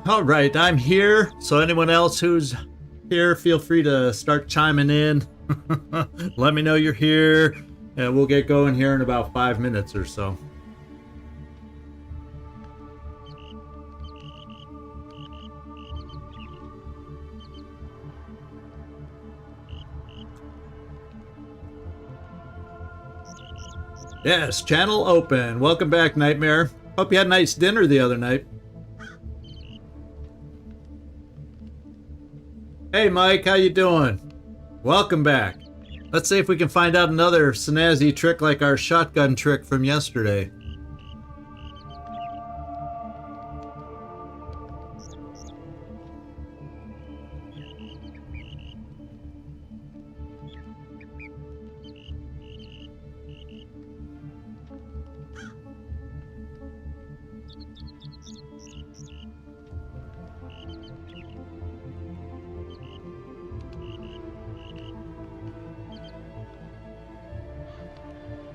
All right, I'm here. So anyone else who's here, feel free to start chiming in. Let me know you're here, and we'll get going here in about 5 minutes or so. Yes, channel open. Welcome back, Nightmare. Hope you had a nice dinner the other night. Hey Mike, how you doing? Welcome back. Let's see if we can find out another snazzy trick like our shotgun trick from yesterday.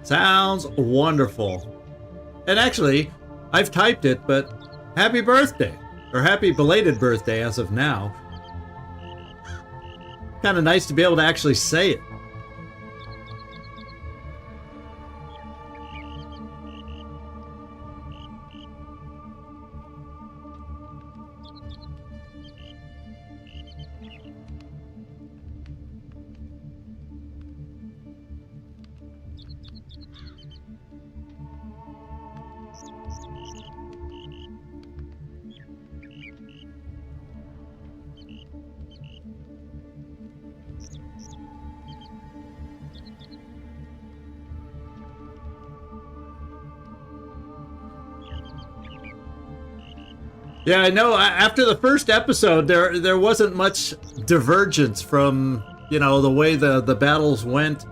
Sounds wonderful. And actually, I've typed it, but happy birthday. Or happy belated birthday as of now. Kind of nice to be able to actually say it. Yeah, I know. After the first episode, there wasn't much divergence from, you know, the way the battles went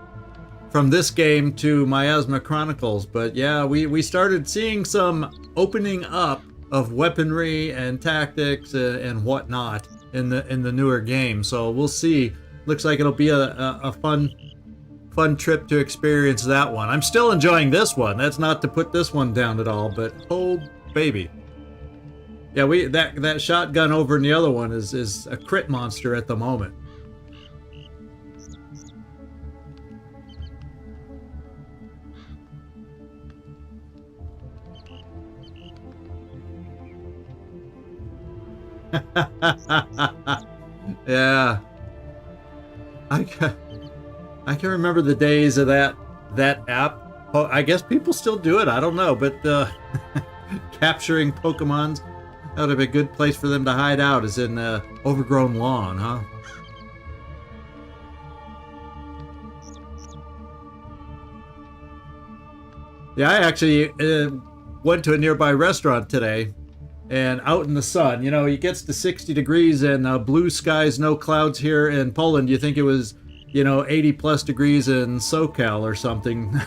from this game to Miasma Chronicles. But yeah, we started seeing some opening up of weaponry and tactics and whatnot in the newer game. So we'll see. Looks like it'll be a fun trip to experience that one. I'm still enjoying this one. That's not to put this one down at all, but oh baby. Yeah, that shotgun over in the other one is a crit monster at the moment. Yeah. I can remember the days of that app. Oh, I guess people still do it. I don't know, but capturing Pokemons. That would be a good place for them to hide out, is in overgrown lawn, huh? Yeah, I actually went to a nearby restaurant today, and out in the sun, you know, it gets to 60 degrees and blue skies, no clouds here in Poland. You think it was, you know, 80 plus degrees in SoCal or something.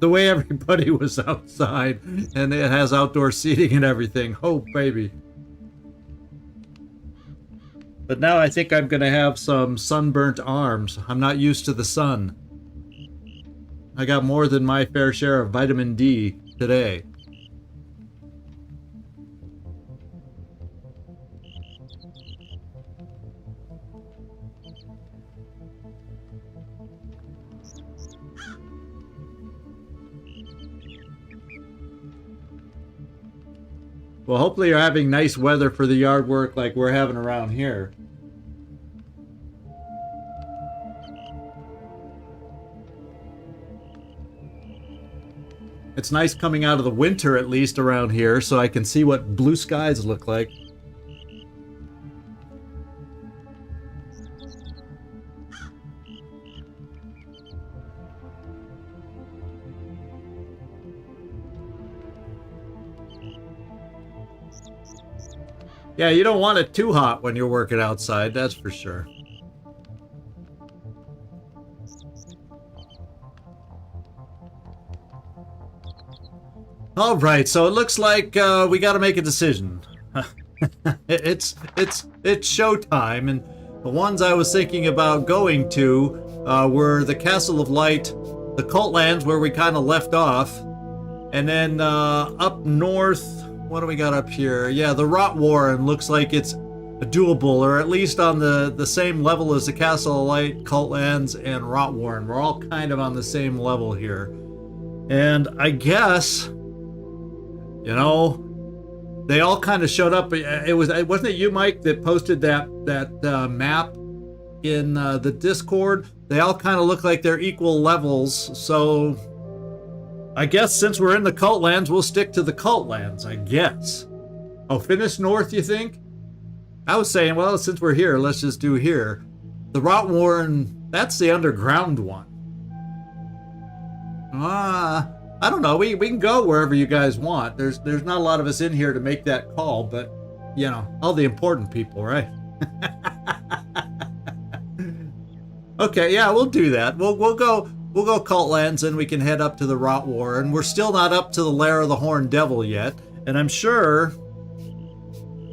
The way everybody was outside, and it has outdoor seating and everything. Oh baby. But now I think I'm gonna have some sunburnt arms. I'm not used to the sun. I got more than my fair share of vitamin D today. Well, hopefully you're having nice weather for the yard work like we're having around here. It's nice coming out of the winter, at least around here, so I can see what blue skies look like. Yeah, you don't want it too hot when you're working outside, that's for sure. All right, so it looks like we got to make a decision. it's showtime, and the ones I was thinking about going to were the Castle of Light, the Cult Lands where we kind of left off, and then up north what do we got up here? Yeah, the Rot Warren looks like it's doable, or at least on the same level as the Castle of Light, Cult Lands, and Rot Warren. We're all kind of on the same level here. And I guess, you know, they all kind of showed up. Wasn't it you, Mike, that posted that map in the Discord? They all kind of look like they're equal levels. So I guess since we're in the Cult Lands, we'll stick to the Cult Lands, I guess. Oh, finish north, you think? I was saying, well, since we're here, let's just do here. The Rot Warren, that's the underground one. I don't know. We can go wherever you guys want. There's not a lot of us in here to make that call, but, you know, all the important people, right? Okay, yeah, we'll do that. We'll go Cult Lands, and we can head up to the Rot Warren. We're still not up to the Lair of the Horned Devil yet, and I'm sure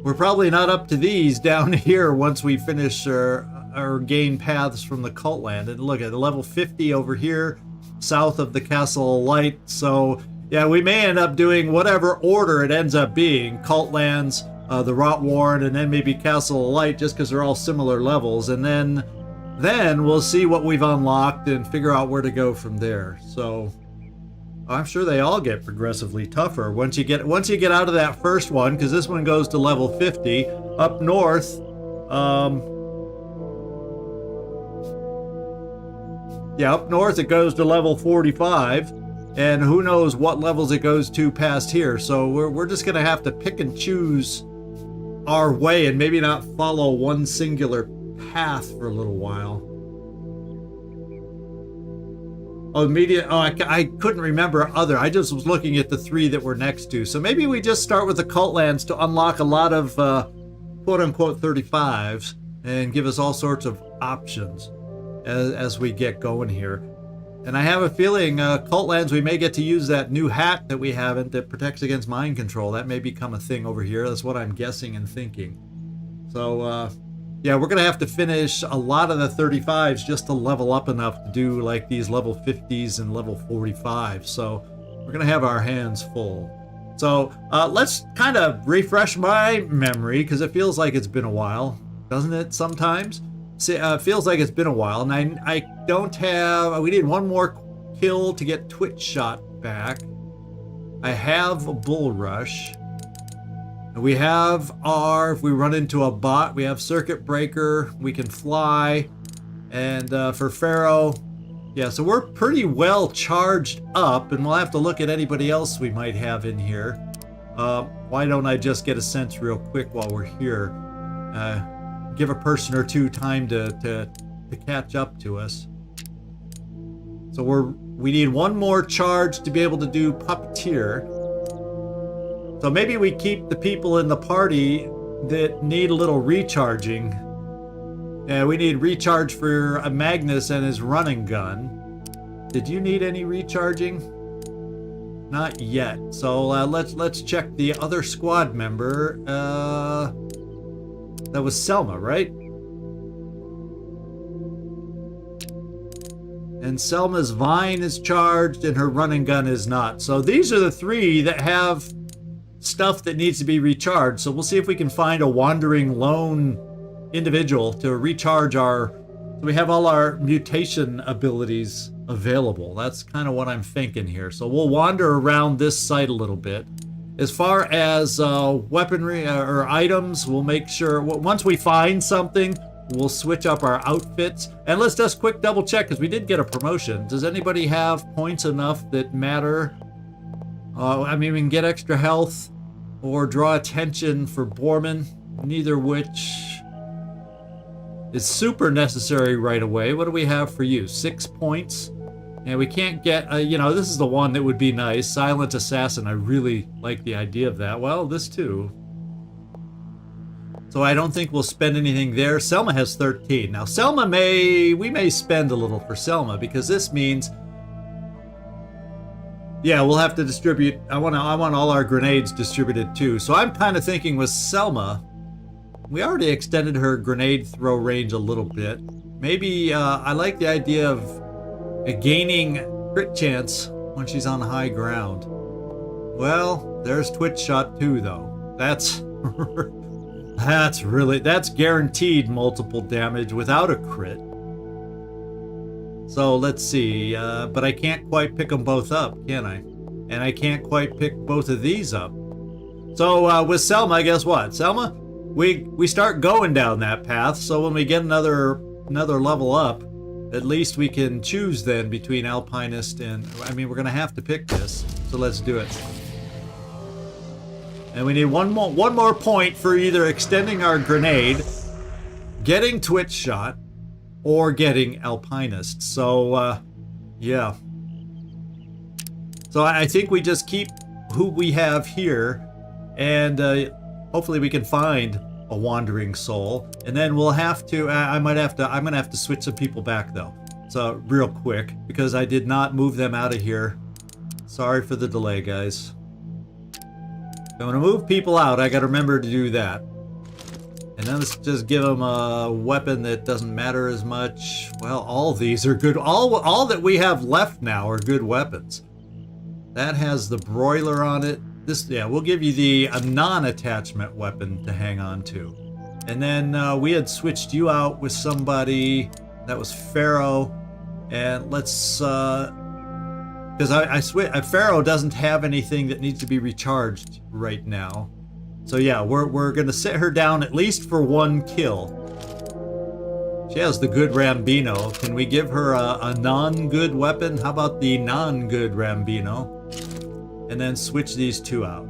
we're probably not up to these down here once we finish our gain paths from the Cult Land. And look at level 50 over here, south of the Castle of Light. So yeah, we may end up doing whatever order it ends up being: Cult Lands, the Rot Warren, and then maybe Castle of Light, just because they're all similar levels. And then we'll see what we've unlocked and figure out where to go from there. So I'm sure they all get progressively tougher once you get out of that first one, because this one goes to level 50. Up north, up north it goes to level 45, and who knows what levels it goes to past here. So we're just gonna have to pick and choose our way and maybe not follow one singular path for a little while. Oh, media. Oh, I couldn't remember other. I just was looking at the three that we're next to. So maybe we just start with the Cult Lands to unlock a lot of quote-unquote 35s and give us all sorts of options as we get going here. And I have a feeling Cult Lands, we may get to use that new hat that we haven't that protects against mind control. That may become a thing over here. That's what I'm guessing and thinking. So, yeah, we're going to have to finish a lot of the 35s just to level up enough to do like these level 50s and level 45s. So we're going to have our hands full. So let's kind of refresh my memory, because it feels like it's been a while, doesn't it, sometimes? It feels like it's been a while, and I don't have... We need one more kill to get Twitch Shot back. I have a Bull Rush. We have our, if we run into a bot, we have Circuit Breaker, we can fly, and for Pharaoh, yeah, so we're pretty well charged up, and we'll have to look at anybody else we might have in here. Why don't I just get a sense real quick while we're here? Give a person or two time to catch up to us. So we need one more charge to be able to do Puppeteer. So maybe we keep the people in the party that need a little recharging. Yeah, we need recharge for Magnus and his running gun. Did you need any recharging? Not yet. So let's check the other squad member. That was Selma, right? And Selma's Vine is charged and her running gun is not. So these are the three that have stuff that needs to be recharged. So we'll see if we can find a wandering lone individual to recharge so we have all our mutation abilities available. That's kind of what I'm thinking here. So we'll wander around this site a little bit. As far as weaponry or items, we'll make sure once we find something, we'll switch up our outfits. And let's just quick double check, because we did get a promotion. Does anybody have points enough that matter? I mean, we can get extra health or draw attention for Borman, neither which is super necessary right away. What do we have for you? 6 points. And we can't get, this is the one that would be nice. Silent Assassin. I really like the idea of that. Well, this too. So I don't think we'll spend anything there. Selma has 13. Now, Selma we may spend a little for Selma, because this means, yeah, we'll have to distribute. I want all our grenades distributed too. So I'm kind of thinking with Selma, we already extended her grenade throw range a little bit. Maybe I like the idea of gaining crit chance when she's on high ground. Well, There's Twitch shot 2 though. That's that's guaranteed multiple damage without a crit. So let's see, but I can't quite pick them both up, can I? And I can't quite pick both of these up. So with Selma, guess what? Selma, we start going down that path, so when we get another level up, at least we can choose then between Alpinist and, I mean, we're gonna have to pick this, so let's do it. And we need one more point for either extending our grenade, getting Twitch shot, or getting Alpinist. So, yeah. So I think we just keep who we have here, and hopefully we can find a wandering soul, and then we'll have to. I'm gonna have to switch some people back though. So real quick, because I did not move them out of here. Sorry for the delay, guys. I'm gonna move people out. I gotta remember to do that. And then let's just give them a weapon that doesn't matter as much. Well, all these are good. All that we have left now are good weapons. That has the broiler on it. This, yeah, we'll give you a non-attachment weapon to hang on to. And then we had switched you out with somebody that was Pharaoh. And let's, because Pharaoh doesn't have anything that needs to be recharged right now. So yeah, we're gonna sit her down at least for one kill. She has the good Rambino. Can we give her a non-good weapon? How about the non-good Rambino? And then switch these two out.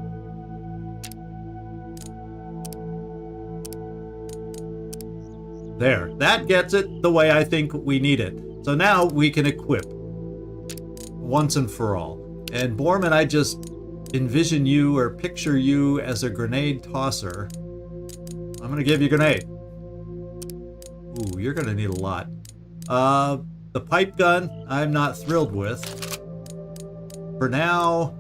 There, that gets it the way I think we need it. So now we can equip once and for all. And Borman, I just envision you or picture you as a grenade tosser. I'm gonna give you a grenade. Ooh, you're gonna need a lot. The pipe gun, I'm not thrilled with. For now,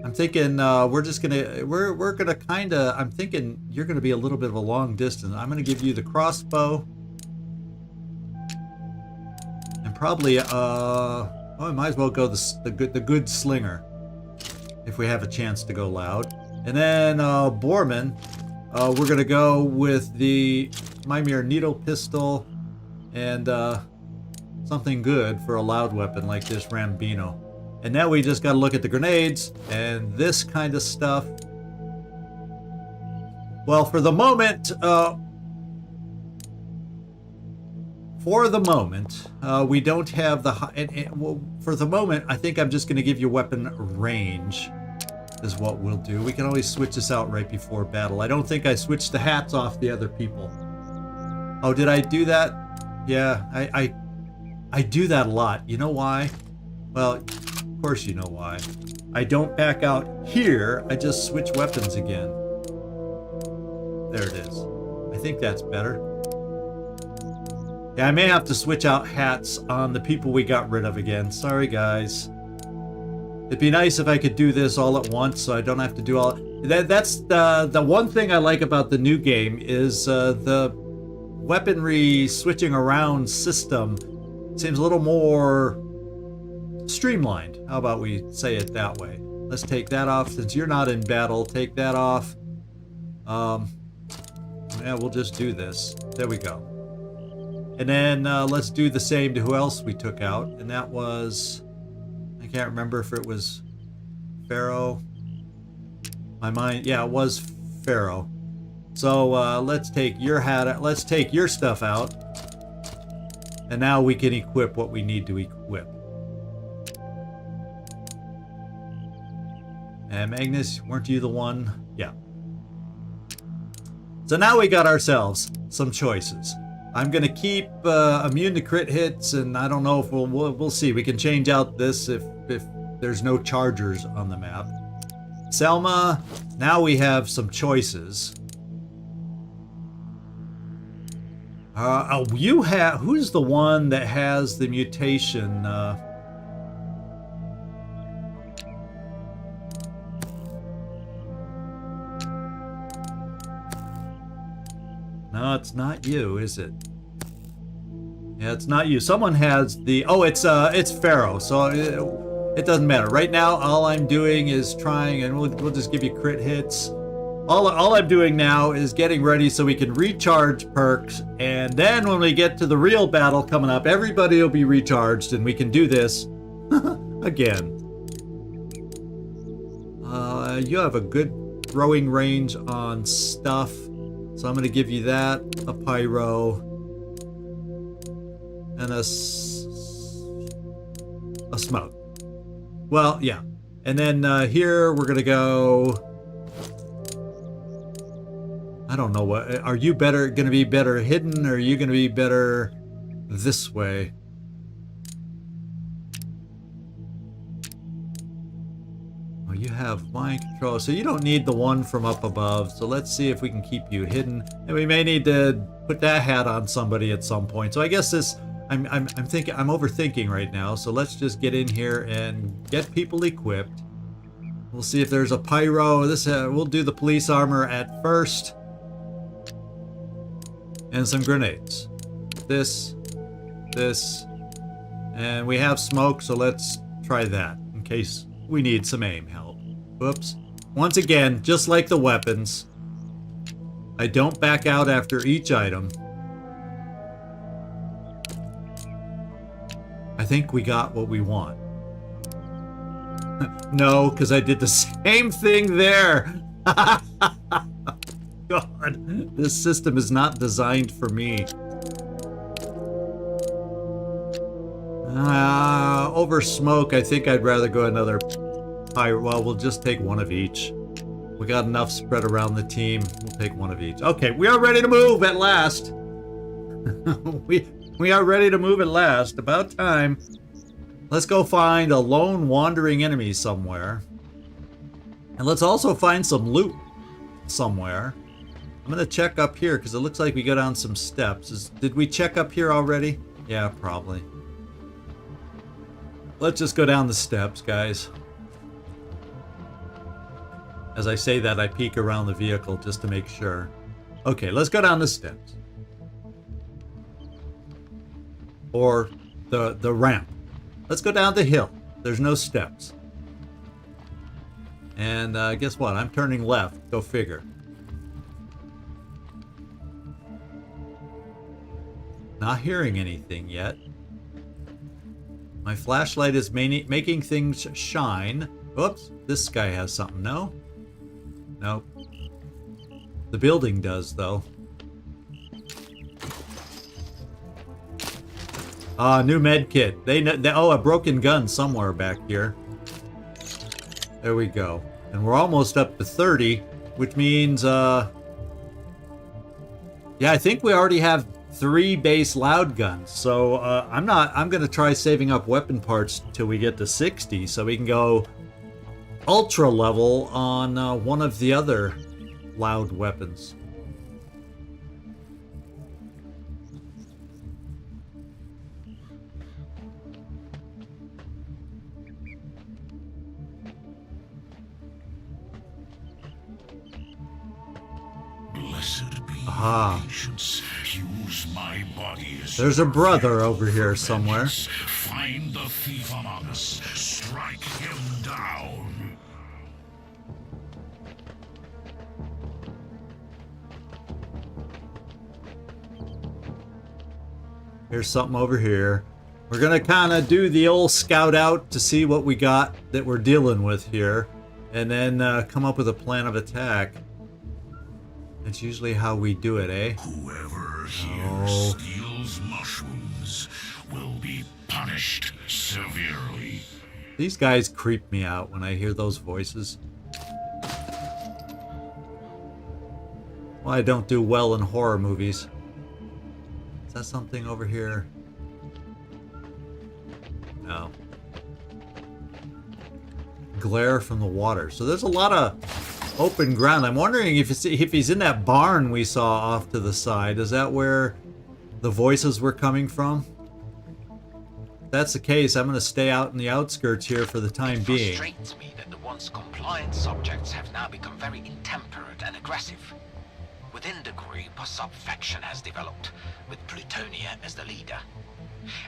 I'm thinking we're gonna kinda, I'm thinking you're gonna be a little bit of a long distance. I'm gonna give you the crossbow. And probably, oh, I might as well go the good slinger, if we have a chance to go loud. And then Borman, we're gonna go with the Mimir needle pistol and something good for a loud weapon like this Rambino. And now we just gotta look at the grenades and this kind of stuff. Well, for the moment, we don't have the well, for the moment, I think I'm just going to give you weapon range is what we'll do. We can always switch this out right before battle. I don't think I switched the hats off the other people. Oh, did I do that? Yeah, I do that a lot. You know why? Well, of course you know why. I don't back out here. I just switch weapons again. There it is. I think that's better. Yeah, I may have to switch out hats on the people we got rid of again. Sorry, guys. It'd be nice if I could do this all at once, so I don't have to do all... That's the one thing I like about the new game is the weaponry switching around system seems a little more streamlined. How about we say it that way? Let's take that off. Since you're not in battle, take that off. Yeah, we'll just do this. There we go. And then let's do the same to who else we took out. And that was... I can't remember if it was Pharaoh. My mind... Yeah, it was Pharaoh. So let's take your hat... Let's take your stuff out. And now we can equip what we need to equip. And Magnus, weren't you the one? Yeah. So now we got ourselves some choices. I'm gonna keep immune to crit hits, and I don't know if we'll see. We can change out this if there's no chargers on the map. Selma, now we have some choices. You have, who's the one that has the mutation? No, it's not you, is it? Yeah, it's not you. Someone has the... Oh, it's Pharaoh. So It doesn't matter. Right now, all I'm doing is trying, and we'll just give you crit hits. All I'm doing now is getting ready so we can recharge perks, and then when we get to the real battle coming up, everybody will be recharged, and we can do this again. You have a good throwing range on stuff, so I'm going to give you that, a pyro, and a smoke. Well, yeah. And then here we're going to go... I don't know what... Are you going to be better hidden, or are you going to be better this way? Oh, you have mind control, so you don't need the one from up above. So let's see if we can keep you hidden. And we may need to put that hat on somebody at some point. So I guess this... I'm overthinking right now, so let's just get in here and get people equipped. We'll see if there's a pyro. We'll do the police armor at first. And some grenades. This, and we have smoke, so let's try that in case we need some aim help. Whoops. Once again, just like the weapons, I don't back out after each item. I think we got what we want. No, because I did the same thing there. God, this system is not designed for me. Over smoke, I think I'd rather go another pyro. Well, we'll just take one of each. We got enough spread around the team. We'll take one of each. Okay, we are ready to move at last. We are ready to move at last. About time. Let's go find a lone wandering enemy somewhere. And let's also find some loot somewhere. I'm going to check up here because it looks like we go down some steps. Did we check up here already? Yeah, probably. Let's just go down the steps, guys. As I say that, I peek around the vehicle just to make sure. Okay, let's go down the steps. Or the ramp. Let's go down the hill. There's no steps. And guess what? I'm turning left. Go figure. Not hearing anything yet. My flashlight is making things shine. Oops, this guy has something. No? Nope. The building does, though. New med kit. Oh, a broken gun somewhere back here. There we go. And we're almost up to 30, which means, yeah, I think we already have 3 base loud guns. So, I'm going to try saving up weapon parts till we get to 60 so we can go ultra level on one of the other loud weapons. Aha. Use my body as there's a brother over here somewhere. Find the thief among us. Strike him down. Here's something over here. We're gonna kind of do the old scout out to see what we got that we're dealing with here, and then come up with a plan of attack. That's usually how we do it, eh? Whoever here steals mushrooms will be punished severely. These guys creep me out when I hear those voices. Well, I don't do well in horror movies. Is that something over here? No. Glare from the water. So there's a lot of open ground. I'm wondering if he's in that barn we saw off to the side. Is that where the voices were coming from? If that's the case, I'm going to stay out in the outskirts here for the time being. It frustrates me that the once compliant subjects have now become very intemperate and aggressive. Within the group, a sub-faction has developed, with Plutonia as the leader.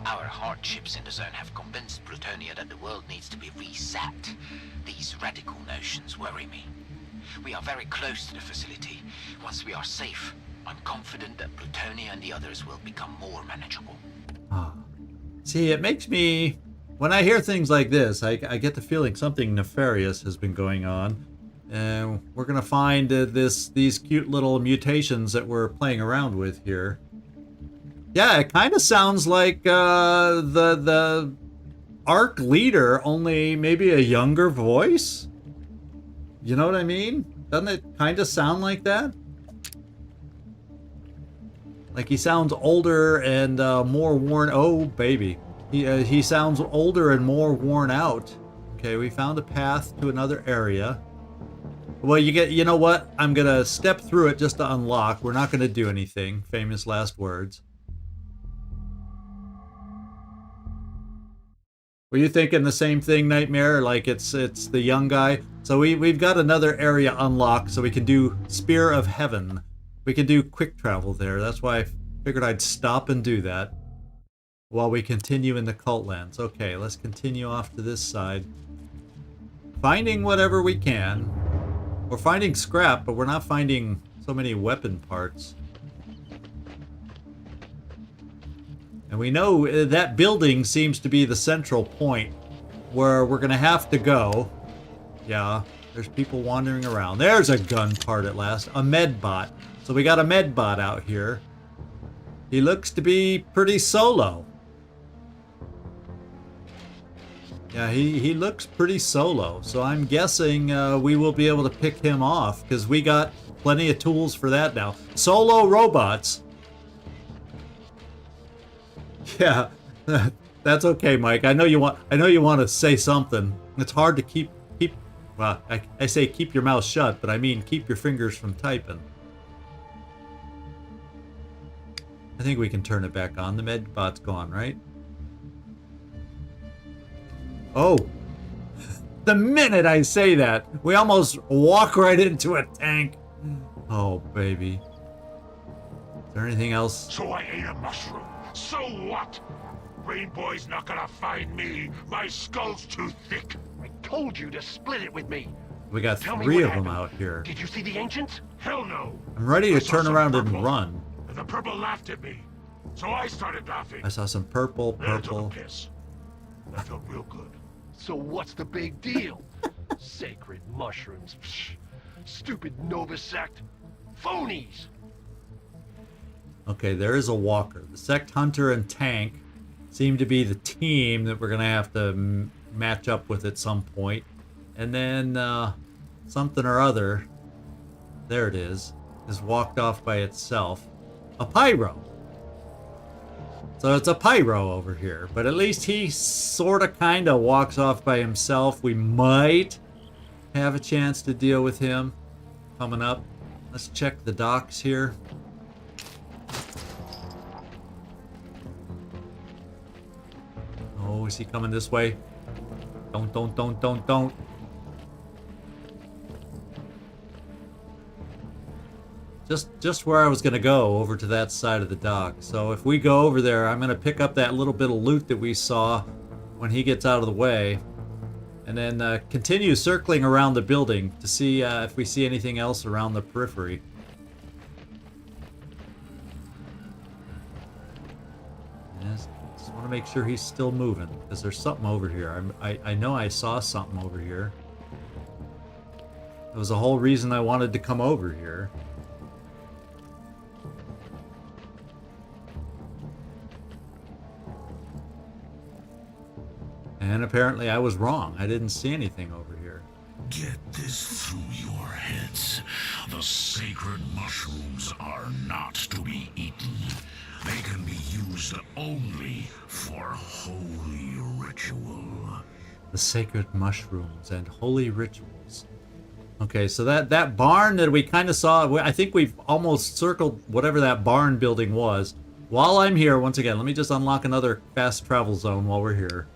Our hardships in the zone have convinced Plutonia that the world needs to be reset. These radical notions worry me. We are very close to the facility. Once we are safe, I'm confident that Plutonia and the others will become more manageable. Ah. See, it makes me... When I hear things like this, I get the feeling something nefarious has been going on. And we're going to find these cute little mutations that we're playing around with here. Yeah, it kind of sounds like the ARC leader, only maybe a younger voice? You know what I mean? Doesn't it kind of sound like that? Like he sounds older and more worn... Oh, baby. He sounds older and more worn out. Okay, we found a path to another area. Well, you know what? I'm going to step through it just to unlock. We're not going to do anything. Famous last words. Were you thinking the same thing, Nightmare? Like it's the young guy? So we've got another area unlocked, so we can do Spear of Heaven. We can do quick travel there. That's why I figured I'd stop and do that while we continue in the cult lands. Okay, let's continue off to this side. Finding whatever we can. We're finding scrap, but we're not finding so many weapon parts. And we know that building seems to be the central point where we're going to have to go. Yeah, there's people wandering around. There's a gun part at last. A med bot. So we got a med bot out here. He looks to be pretty solo. Yeah, he looks pretty solo. So I'm guessing we will be able to pick him off because we got plenty of tools for that now. Solo robots. Yeah, that's okay, Mike. I know you want to say something. It's hard to keep. Well, I say keep your mouth shut, but I mean keep your fingers from typing. I think we can turn it back on. The med bot's gone, right? Oh, the minute I say that, we almost walk right into a tank. Oh, baby. Is there anything else? So I ate a mushroom. So what? Rain Boy's not gonna find me. My skull's too thick. I told you to split it with me. We got Tell me three what of them happened. out here. Did you see the ancients? Hell no. I'm ready I to saw turn some around purple, and run. And the purple laughed at me. So I started laughing. I saw some purple. Then I took a piss. That felt real good. So what's the big deal? Sacred mushrooms. Psh, stupid Nova sect. Phonies. Okay, there is a walker. The Sect Hunter and Tank seem to be the team that we're going to have to match up with at some point. And then something or other, there it is walked off by itself. A pyro. So it's a pyro over here. But at least he sort of kind of walks off by himself. We might have a chance to deal with him coming up. Let's check the docks here. Oh, is he coming this way? Don't. Just where I was going to go, over to that side of the dock. So if we go over there, I'm going to pick up that little bit of loot that we saw when he gets out of the way. And then continue circling around the building to see if we see anything else around the periphery. Yes, just want to make sure he's still moving, because there's something over here. I know I saw something over here. That was the whole reason I wanted to come over here. And apparently I was wrong. I didn't see anything over here. Get this through your heads. The sacred mushrooms are not to be eaten. They can be used only for holy ritual. The sacred mushrooms and holy rituals. Okay, so that barn that we kind of saw, I think we've almost circled whatever that barn building was. While I'm here, once again, let me just unlock another fast travel zone while we're here.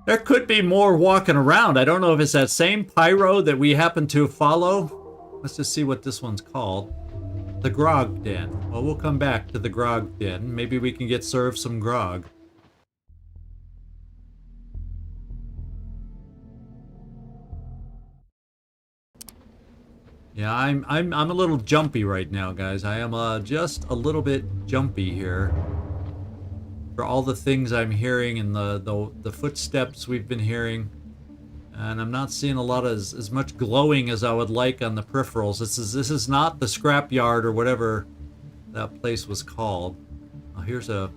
There could be more walking around. I don't know if it's that same pyro that we happen to follow. Let's just see what this one's called. The grog den. Well, we'll come back to the grog den. Maybe we can get served some grog. Yeah, I'm a little jumpy right now, guys. I am just a little bit jumpy here. For all the things I'm hearing and the footsteps we've been hearing. And I'm not seeing a lot of as much glowing as I would like on the peripherals. This is not the scrapyard or whatever that place was called. Oh, here's a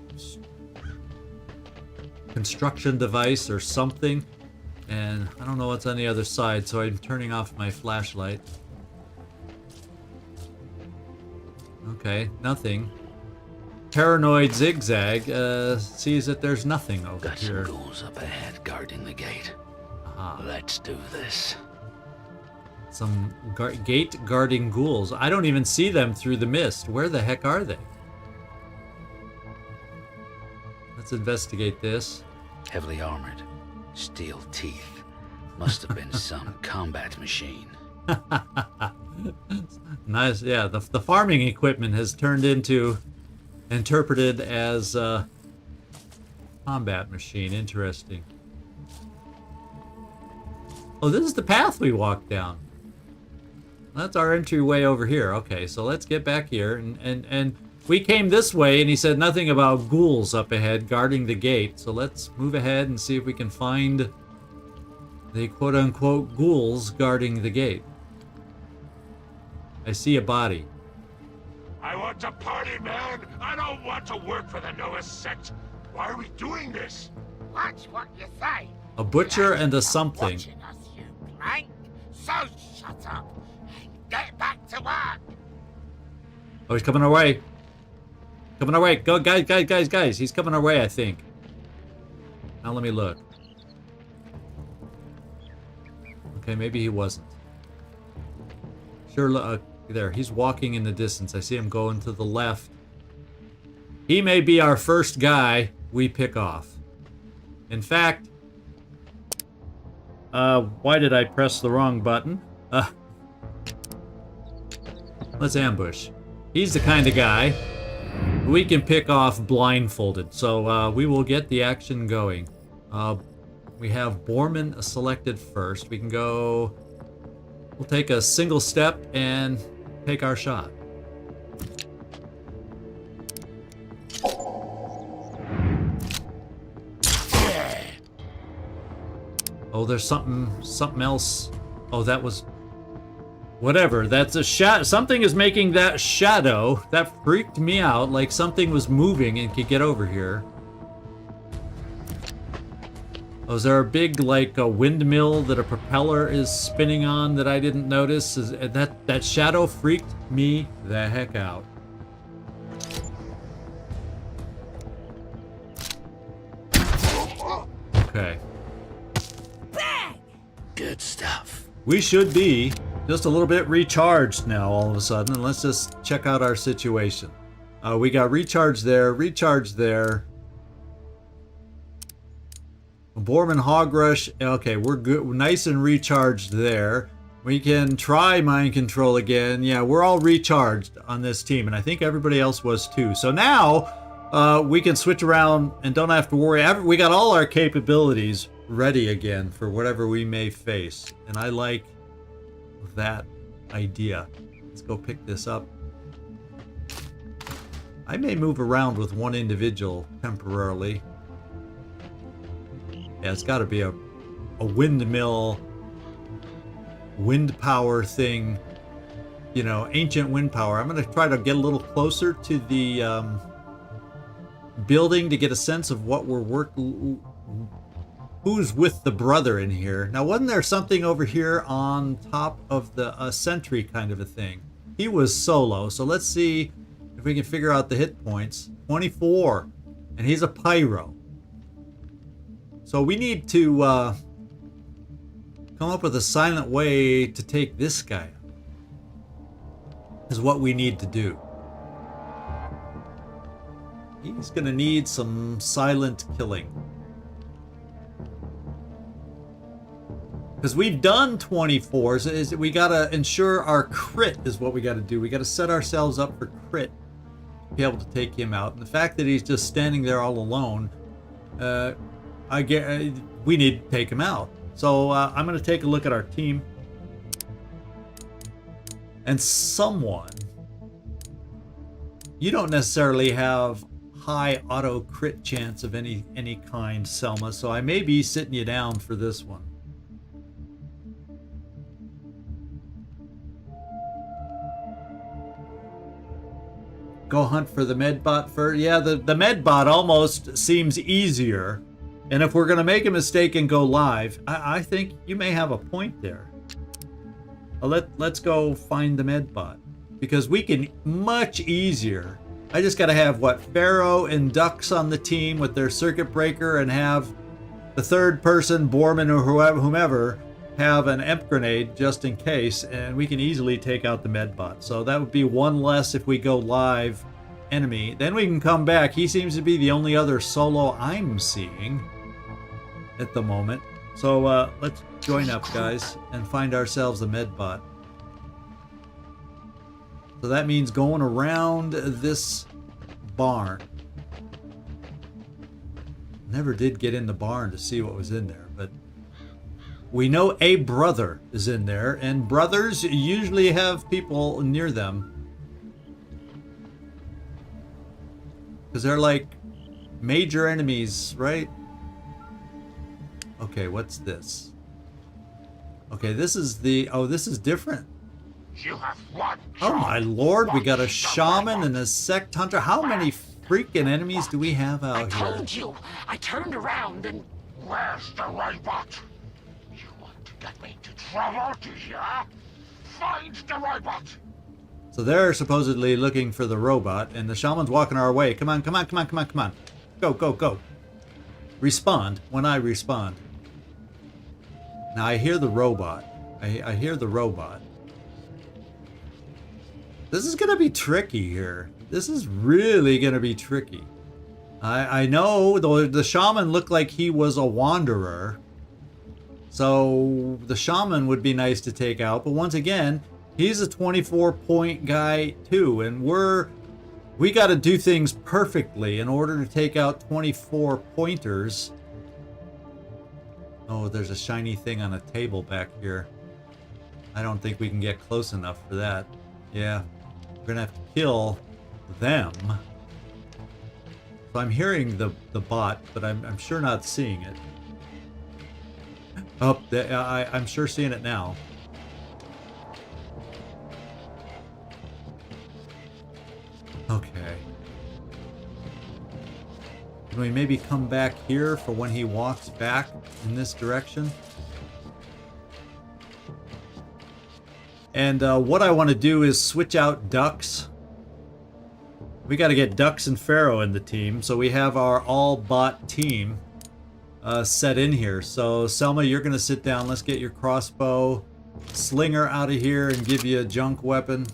construction device or something. And I don't know what's on the other side, so I'm turning off my flashlight. Okay, nothing. Paranoid Zigzag sees that there's nothing over Got here. some ghouls up ahead guarding the gate. Aha. Let's do this. Some gate guarding ghouls. I don't even see them through the mist. Where the heck are they? Let's investigate this. Heavily armored. Steel teeth. Must have been some combat machine. Nice, yeah. The farming equipment has turned into, interpreted as a combat machine. Interesting. Oh, this is the path we walked down. That's our entryway over here. Okay, so let's get back here. And we came this way, and he said nothing about ghouls up ahead guarding the gate. So let's move ahead and see if we can find the quote-unquote ghouls guarding the gate. I see a body. I want to party, man! I don't want to work for the Noah sect! Why are we doing this? Watch what you say. A butcher and a something. Watching us, you plank. So shut up and get back to work. Oh, he's coming our way. Coming our way. Go, guys. He's coming our way, I think. Now let me look. Okay, maybe he wasn't. Sure, look, there. He's walking in the distance. I see him going to the left. He may be our first guy we pick off. In fact, why did I press the wrong button? Let's ambush. He's the kind of guy we can pick off blindfolded. So we will get the action going. We have Borman selected first. We can go... We'll take a single step and take our shot. Oh, there's something else. Oh, that was... Whatever, that's a shadow. Something is making that shadow. That freaked me out, like something was moving and could get over here. Oh, is there a big, like, a windmill that a propeller is spinning on that I didn't notice? That shadow freaked me the heck out. Okay. Good stuff. We should be just a little bit recharged now all of a sudden, and let's just check out our situation. We got recharged there, recharged there. Borman Hog Rush. Okay, we're good, nice and recharged there. We can try mind control again. Yeah, we're all recharged on this team, and I think everybody else was too. So now we can switch around and don't have to worry. We got all our capabilities ready again for whatever we may face, and I like that idea. Let's go pick this up. I may move around with one individual temporarily. Yeah, it's got to be a windmill, wind power thing, you know, ancient wind power. I'm going to try to get a little closer to the building to get a sense of what we're who's with the brother in here. Now, wasn't there something over here on top of the sentry kind of a thing? He was solo, so let's see if we can figure out the hit points. 24, and he's a pyro. So we need to come up with a silent way to take this guy out. Is what we need to do. He's gonna need some silent killing. Because we've done 24s. Is we got to ensure our crit is what we got to do. We got to set ourselves up for crit to be able to take him out. And the fact that he's just standing there all alone, I get we need to take him out. So I'm going to take a look at our team. And someone, you don't necessarily have high auto crit chance of any kind, Selma. So I may be sitting you down for this one. Go hunt for the medbot first. Yeah, the medbot almost seems easier. And if we're going to make a mistake and go live, I think you may have a point there. Let's go find the medbot. Because we can much easier. I just got to have, what, Pharaoh and Ducks on the team with their circuit breaker and have the third person, Borman or whomever, have an EMP grenade just in case, and we can easily take out the medbot. So that would be one less if we go live enemy. Then we can come back. He seems to be the only other solo I'm seeing at the moment. So let's join up, guys, and find ourselves a medbot. So that means going around this barn. Never did get in the barn to see what was in there, but we know a brother is in there, and brothers usually have people near them. Because they're like major enemies, right? Okay, what's this? Okay, this is the... Oh, this is different. You have one Oh job. my lord, we got a Watch the shaman robot. and a sect hunter. How many freaking enemies do we have I out here? told you. I turned around and... Where's the robot? You want to get me into trouble, do you? Find the robot. So they're supposedly looking for the robot, and the shaman's walking our way. Come on, come on, come on, come on, come on. Go, go, go. Respond when I respond. Now I hear the robot. I hear the robot. This is going to be tricky here. This is really going to be tricky. I know the shaman looked like he was a wanderer. So the shaman would be nice to take out. But once again, he's a 24-point guy too. And we got to do things perfectly in order to take out 24 pointers. Oh, there's a shiny thing on a table back here. I don't think we can get close enough for that. Yeah, we're gonna have to kill them. So I'm hearing the bot, but I'm sure not seeing it. Oh, I'm sure seeing it now. Okay. Can we maybe come back here for when he walks back in this direction? And what I want to do is switch out Ducks. We got to get Ducks and Pharaoh in the team, so we have our all-bot team set in here. So Selma, you're going to sit down. Let's get your crossbow slinger out of here and give you a junk weapon.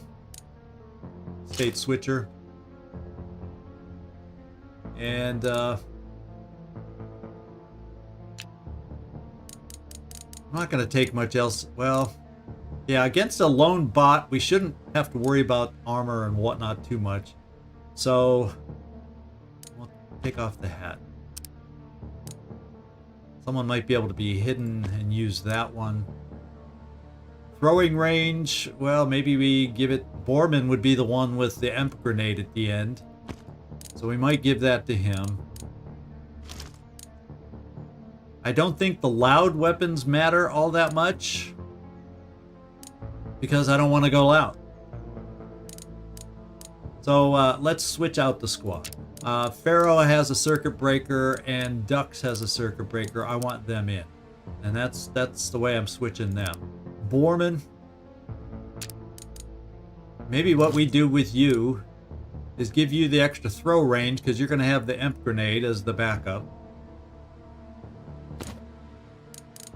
State switcher. And I'm not going to take much else. Well, yeah, against a lone bot, we shouldn't have to worry about armor and whatnot too much. So, we'll take off the hat. Someone might be able to be hidden and use that one. Throwing range, well, maybe we give it... Borman would be the one with the EMP grenade at the end. So we might give that to him. I don't think the loud weapons matter all that much, because I don't want to go loud. So let's switch out the squad. Pharaoh has a circuit breaker and Ducks has a circuit breaker. I want them in. And that's the way I'm switching them. Borman. Maybe what we do with you is give you the extra throw range because you're going to have the EMP grenade as the backup.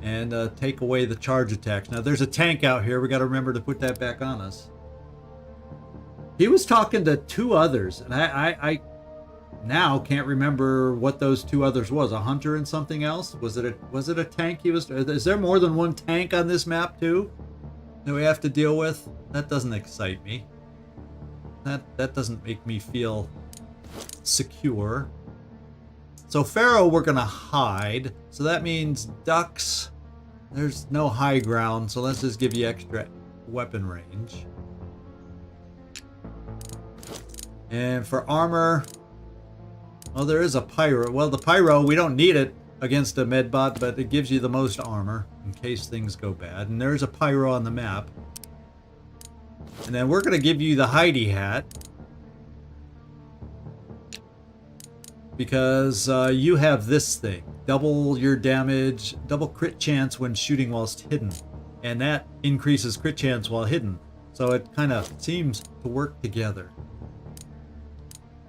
And take away the charge attacks. Now there's a tank out here. We got to remember to put that back on us. He was talking to two others, and I now can't remember what those two others was. A hunter and something else? Was it a tank he was? Is there more than one tank on this map too that we have to deal with? That doesn't excite me. That doesn't make me feel secure. So Pharaoh we're gonna hide. So that means ducks. There's no high ground, so let's just give you extra weapon range. And for armor, well, there is a pyro. Well, the pyro, we don't need it against a medbot, but it gives you the most armor in case things go bad. And there's a pyro on the map. And then we're going to give you the hidey hat. Because you have this thing. Double your damage, double crit chance when shooting whilst hidden. And that increases crit chance while hidden. So it kind of seems to work together.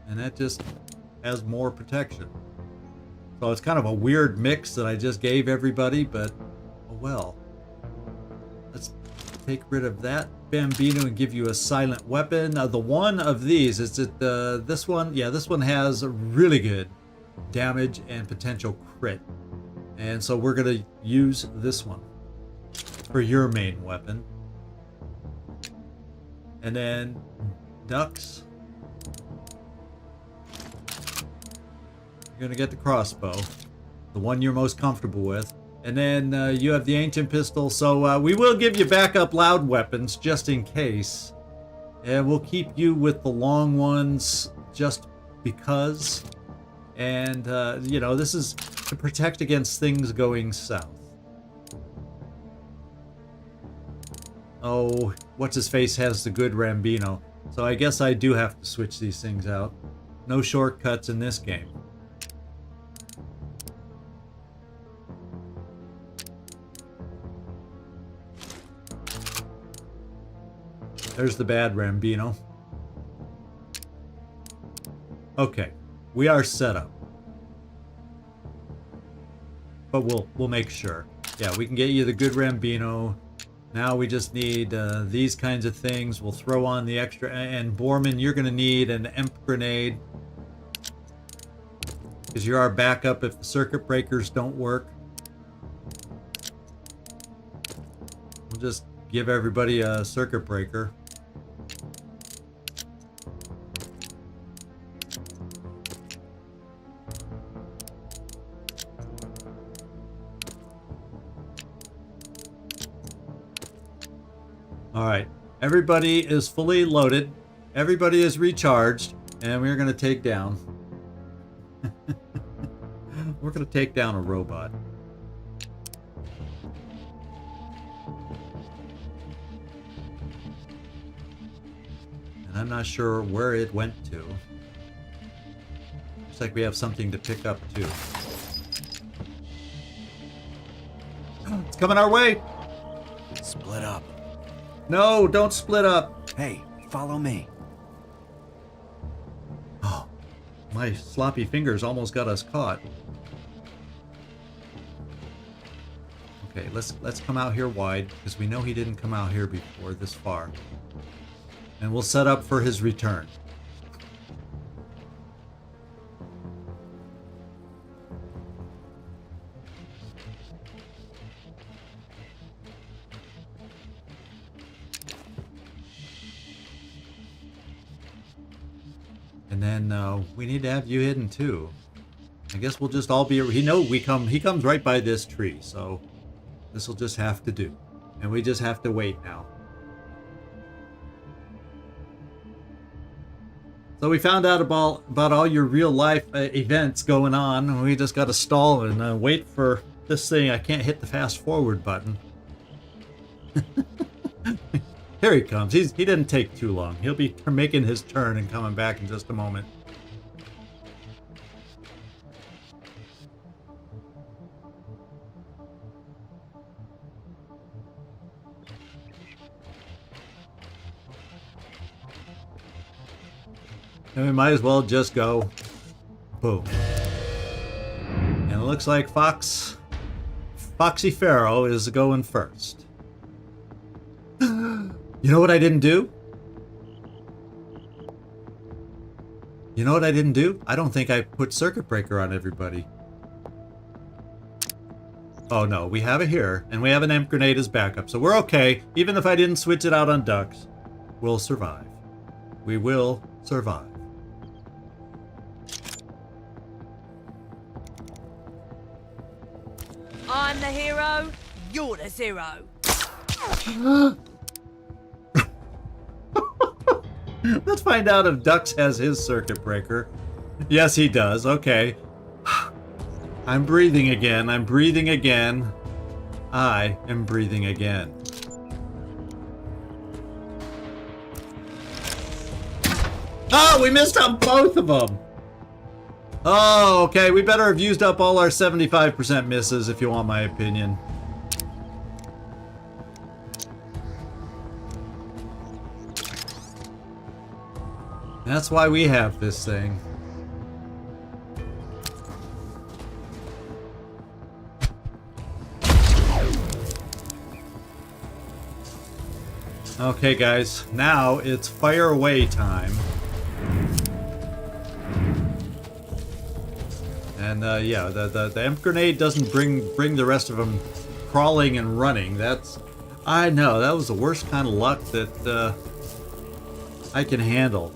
And that just has more protection. So it's kind of a weird mix that I just gave everybody, but oh well. Let's take rid of that Bambino and give you a silent weapon. The one of these, is it this one? Yeah, this one has really good damage and potential crit. And so we're going to use this one for your main weapon. And then ducks. You're going to get the crossbow, the one you're most comfortable with. And then you have the ancient pistol, so we will give you backup loud weapons just in case. And we'll keep you with the long ones just because. And, you know, this is to protect against things going south. Oh, what's-his-face has the good Rambino. So I guess I do have to switch these things out. No shortcuts in this game. There's the bad Rambino. Okay, we are set up. But we'll make sure. Yeah, we can get you the good Rambino. Now we just need these kinds of things. We'll throw on the extra. And Borman, you're going to need an EMP grenade. Because you're our backup if the circuit breakers don't work. We'll just give everybody a circuit breaker. Alright, everybody is fully loaded, everybody is recharged, and we're going to take down... we're going to take down a robot. And I'm not sure where it went to. Looks like we have something to pick up too. It's coming our way! Split up. No, don't split up. Hey, follow me. Oh, my sloppy fingers almost got us caught. Okay, let's come out here wide, because we know he didn't come out here before this far. And we'll set up for his return. And then we need to have you hidden too. I guess we'll just all be. He comes right by this tree, so this will just have to do, and we just have to wait now. So we found out about all your real life events going on, and we just got to stall and wait for this thing. I can't hit the fast forward button. Here he comes. He didn't take too long. He'll be making his turn and coming back in just a moment. And we might as well just go. Boom. And it looks like Foxy Pharaoh is going first. You know what I didn't do? You know what I didn't do? I don't think I put circuit breaker on everybody. Oh no, we have it here, and we have an amp grenade as backup, so we're okay. Even if I didn't switch it out on ducks, we'll survive. We will survive. I'm the hero, you're the zero. Let's find out if Dux has his circuit breaker. Yes, he does. Okay. I'm breathing again. I'm breathing again. I am breathing again. Oh, we missed on both of them. Oh, okay. We better have used up all our 75% misses, if you want my opinion. That's why we have this thing. Okay, guys. Now it's fire away time. And yeah, the amp grenade doesn't bring the rest of them crawling and running. That's, I know, that was the worst kind of luck that I can handle.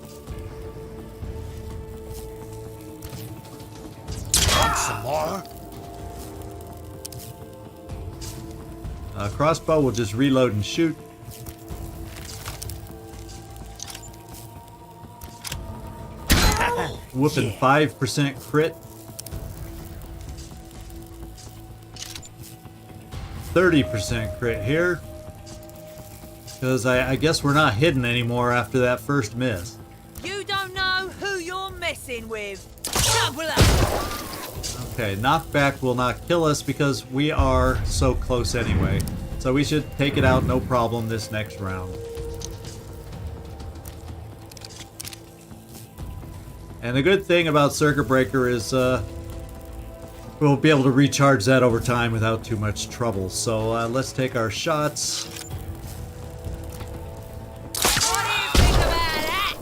Some more? Crossbow will just reload and shoot. Whooping 5% crit. 30% crit here. Because I guess we're not hidden anymore after that first miss. You don't know who you're messing with. Double up. Okay, knockback will not kill us because we are so close anyway. So we should take it out no problem this next round. And the good thing about Circuit Breaker is we'll be able to recharge that over time without too much trouble. So let's take our shots. What do you think about that?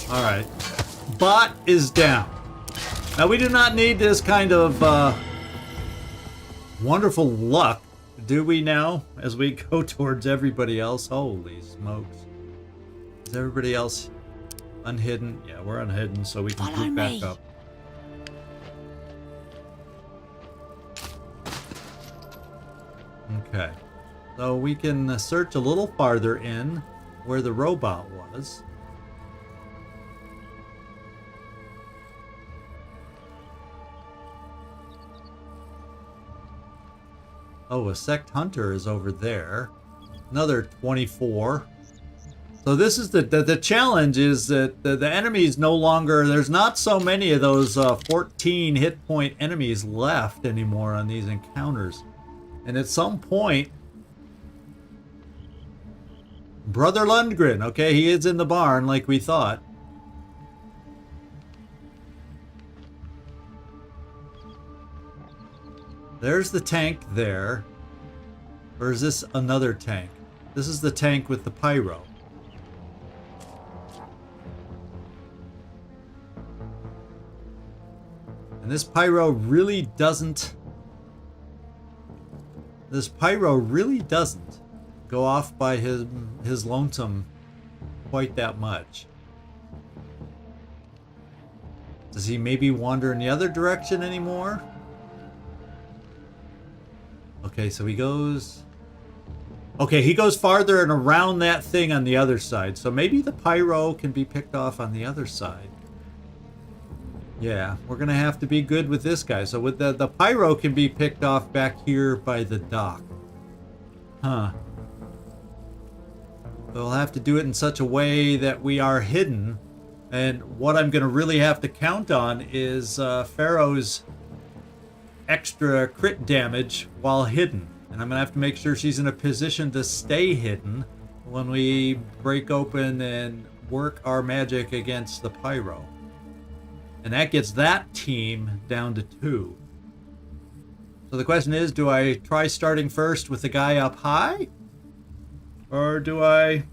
Alright. Bot is down. Now we do not need this kind of wonderful luck, do we now? As we go towards everybody else. Holy smokes. Is everybody else unhidden? Yeah, we're unhidden, so we can group back up. Okay. So we can search a little farther in where the robot was. Oh, a sect hunter is over there. Another 24. So this is the challenge is that the enemies no longer, there's not so many of those 14 hit point enemies left anymore on these encounters. And at some point, Brother Lundgren, okay, he is in the barn like we thought. There's the tank there. Or is this another tank? This is the tank with the pyro. And this pyro really doesn't... This pyro really doesn't go off by his lonesome quite that much. Does he maybe wander in the other direction anymore? Okay, so he goes... Okay, he goes farther and around that thing on the other side. So maybe the pyro can be picked off on the other side. Yeah, we're going to have to be good with this guy. So with the pyro can be picked off back here by the dock. Huh. We'll have to do it in such a way that we are hidden. And what I'm going to really have to count on is Pharaoh's extra crit damage while hidden. And I'm going to have to make sure she's in a position to stay hidden when we break open and work our magic against the pyro. And that gets that team down to 2. So the question is, do I try starting first with the guy up high? Or do I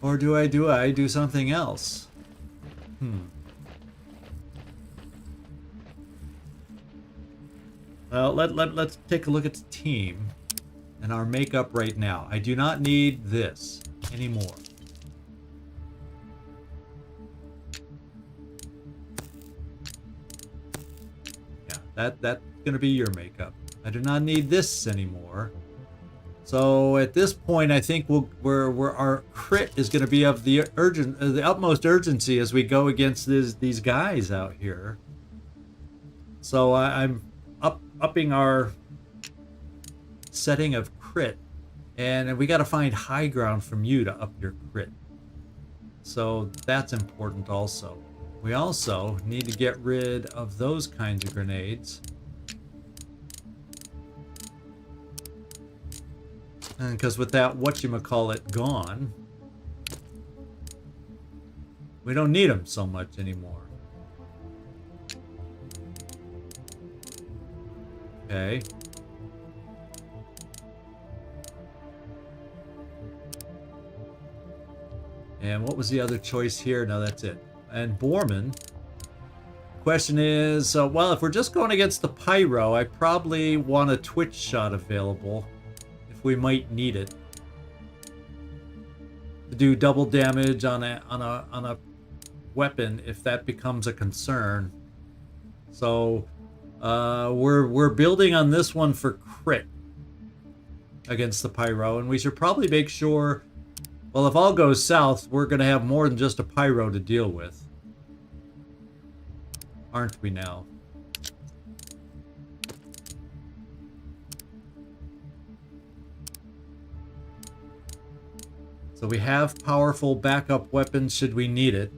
do something else? Well, let's take a look at the team and our makeup right now. I do not need this anymore. Yeah, that's gonna be your makeup. I do not need this anymore. So at this point, I think our crit is going to be of the utmost urgency as we go against these guys out here. So I'm upping our setting of crit, and we got to find high ground from you to up your crit. So that's important also. We also need to get rid of those kinds of grenades. Because with that whatchamacallit gone, we don't need them so much anymore. Okay. And what was the other choice here? No, that's it. And Borman. Question is, well, if we're just going against the Pyro, I probably want a Twitch shot available. We might need it to do double damage on a weapon if that becomes a concern. So we're building on this one for crit against the Pyro, and we should probably make sure, well, if all goes south, we're going to have more than just a Pyro to deal with, aren't we now? So we have powerful backup weapons should we need it.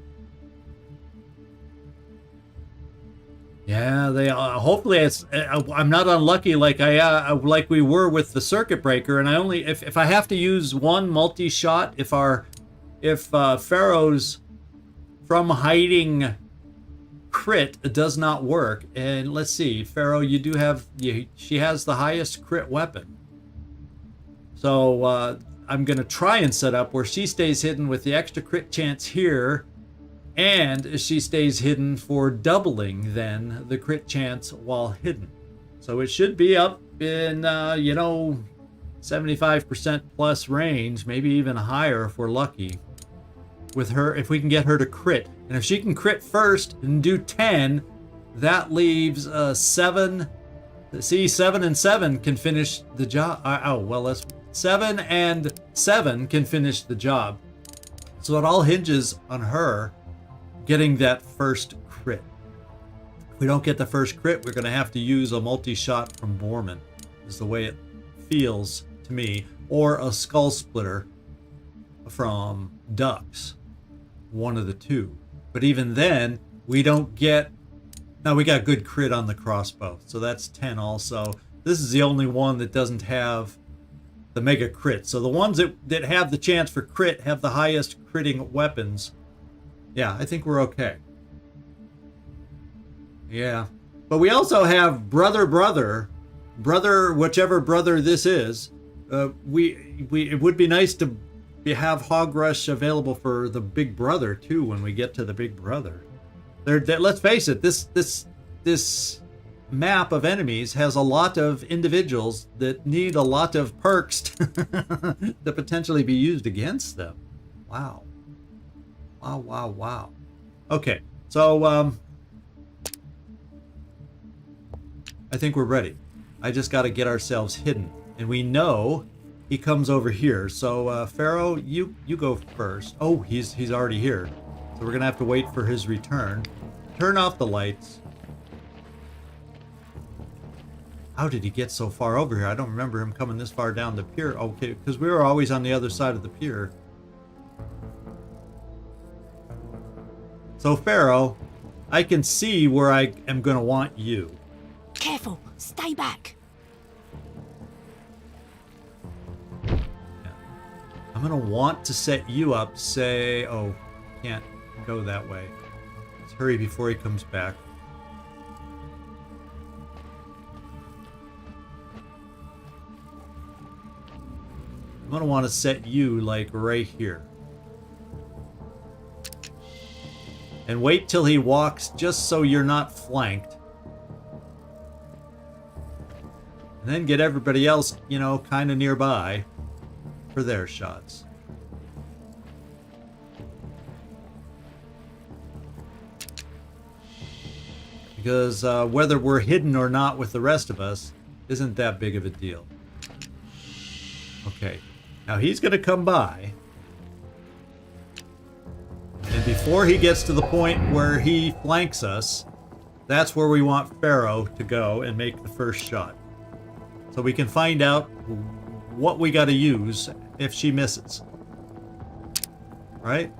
Yeah, they hopefully it's I'm not unlucky like like we were with the circuit breaker, and I only if I have to use one multi-shot, if Pharaoh's from hiding crit does not work. And let's see, Pharaoh, you do have she has the highest crit weapon. So I'm going to try and set up where she stays hidden with the extra crit chance here, and she stays hidden for doubling then the crit chance while hidden. So it should be up in, 75% plus range, maybe even higher if we're lucky with her, if we can get her to crit. And if she can crit first and do 10, that leaves 7. See, 7 and 7 can finish the job. Let's 7 and 7 can finish the job. So it all hinges on her getting that first crit. If we don't get the first crit, we're going to have to use a multi-shot from Borman, is the way it feels to me, or a skull splitter from Ducks, one of the two. But even then, we don't get... Now, we got good crit on the crossbow, so that's 10 also. This is the only one that doesn't have the mega crit. So the ones that have the chance for crit have the highest critting weapons. Yeah, I think we're okay. Yeah. But we also have brother, whichever brother this is. It would be nice to have Hog Rush available for the big brother too when we get to the big brother. Let's face it, this map of enemies has a lot of individuals that need a lot of perks to potentially be used against them. Wow. Wow. Okay, so I think we're ready. I just got to get ourselves hidden, and we know he comes over here. So Pharaoh, you go first. Oh, he's already here, so we're gonna have to wait for his return. Turn off the lights. How did he get so far over here? I don't remember him coming this far down the pier. Okay, because we were always on the other side of the pier. So Pharaoh, I can see where I am going to want you. Careful, stay back. Yeah. I'm going to want to set you up, say, oh, can't go that way. Let's hurry before he comes back. I'm gonna want to set you like right here. And wait till he walks just so you're not flanked. And then get everybody else, you know, kind of nearby for their shots. Because whether we're hidden or not with the rest of us isn't that big of a deal. Okay, now he's going to come by. And before he gets to the point where he flanks us, that's where we want Pharaoh to go and make the first shot. So we can find out what we got to use if she misses. Right?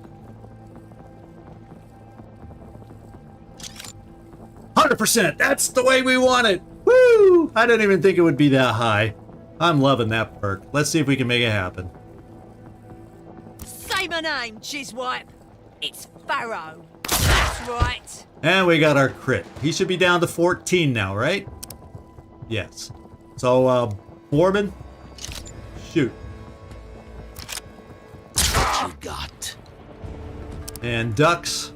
100%! That's the way we want it! Woo! I didn't even think it would be that high. I'm loving that perk. Let's see if we can make it happen. Say my name, Jizwipe. It's Pharaoh. That's right. And we got our crit. He should be down to 14 now, right? Yes. So, Foreman, shoot. What you got? And Ducks,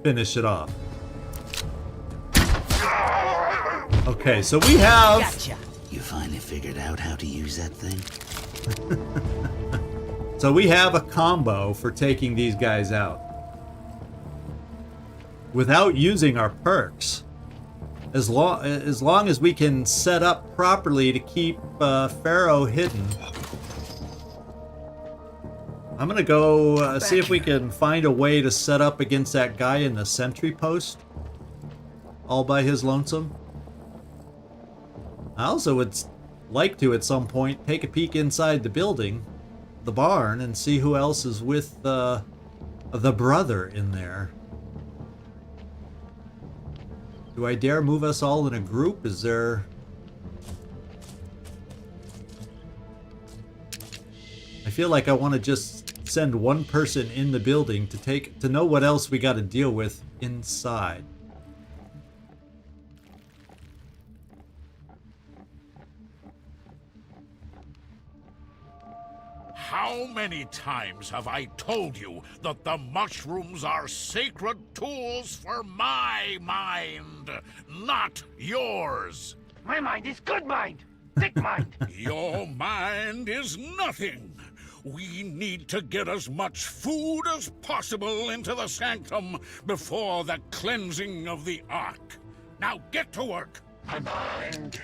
finish it off. Okay, so we have... Gotcha. You finally figured out how to use that thing? So we have a combo for taking these guys out. Without using our perks. As long as we can set up properly to keep Pharaoh hidden. I'm gonna go see if we can find a way to set up against that guy in the sentry post. All by his lonesome. I also would like to, at some point, take a peek inside the building, the barn, and see who else is with the brother in there. Do I dare move us all in a group? Is there... I feel like I want to just send one person in the building to know what else we got to deal with inside. How many times have I told you that the mushrooms are sacred tools for my mind, not yours? My mind is good mind. Thick mind. Your mind is nothing. We need to get as much food as possible into the sanctum before the cleansing of the Ark. Now get to work. My mind.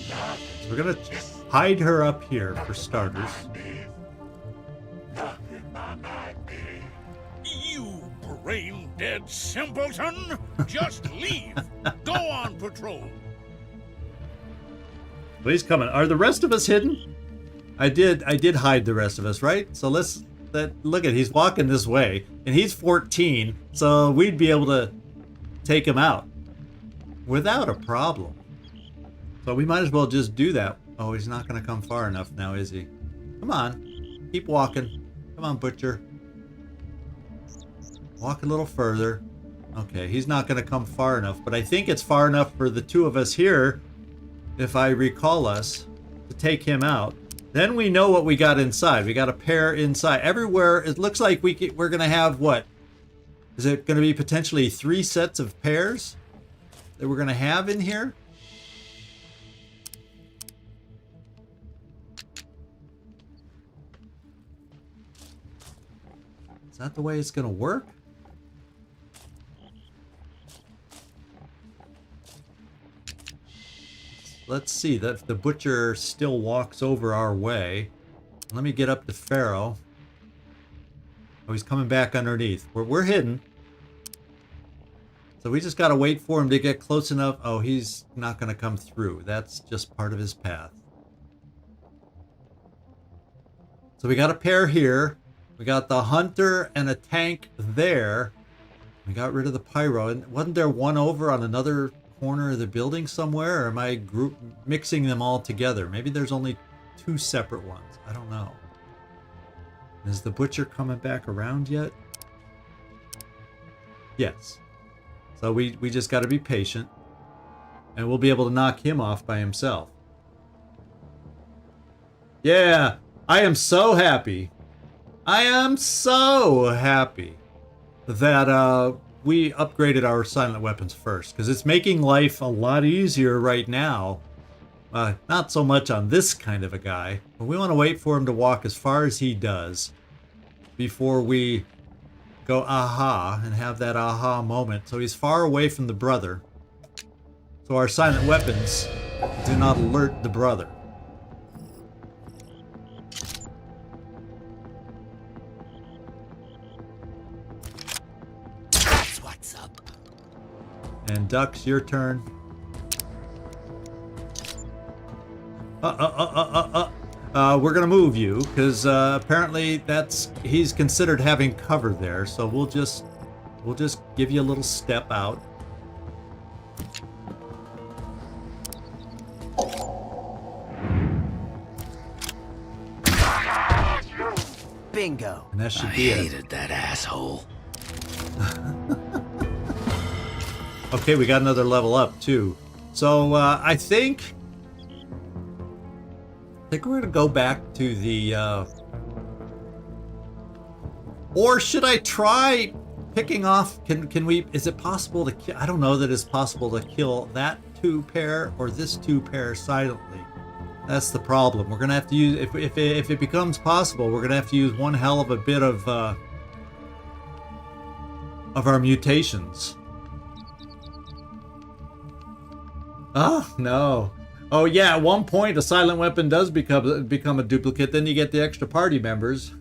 So we're gonna hide her up here for starters. Nothing my mind be. You brain-dead simpleton! Just leave. Go on patrol. Well, he's coming. Are the rest of us hidden? I did hide the rest of us, right? So look at, he's walking this way, and he's 14, so we'd be able to take him out without a problem. So we might as well just do that. Oh, he's not going to come far enough now, is he? Come on, keep walking. Come on, Butcher. Walk a little further. Okay, he's not going to come far enough, but I think it's far enough for the two of us here, if I recall us, to take him out. Then we know what we got inside. We got a pair inside. Everywhere, it looks like we're going to have what? Is it going to be potentially 3 sets of pairs that we're going to have in here? Is that the way it's going to work? Let's see that the Butcher still walks over our way. Let me get up to Pharaoh. Oh, he's coming back underneath. We're hidden. So we just got to wait for him to get close enough. Oh, he's not going to come through. That's just part of his path. So we got a pair here. We got the hunter and a tank there. We got rid of the pyro. And wasn't there one over on another corner of the building somewhere? Or am I mixing them all together? Maybe there's only 2 separate ones. I don't know. Is the Butcher coming back around yet? Yes. So we just got to be patient. And we'll be able to knock him off by himself. Yeah, I am so happy. I am so happy that we upgraded our silent weapons first, because it's making life a lot easier right now. Not so much on this kind of a guy, but we want to wait for him to walk as far as he does before we go aha and have that aha moment. So he's far away from the brother, so our silent weapons do not alert the brother. That's what's up. And Ducks, your turn. We're gonna move you because apparently he's considered having cover there. So we'll just give you a little step out. Bingo. And that should I be it. hated that asshole. Okay, we got another level up too. So I think we're gonna go back to the or should I try picking off, can we, is it possible to kill, I don't know that it's possible to kill that 2 pair or this 2 pair silently. That's the problem. We're gonna have to use, if it becomes possible, we're gonna have to use one hell of a bit of our mutations. Oh no. Oh yeah, at one point a silent weapon does become a duplicate, then you get the extra party members.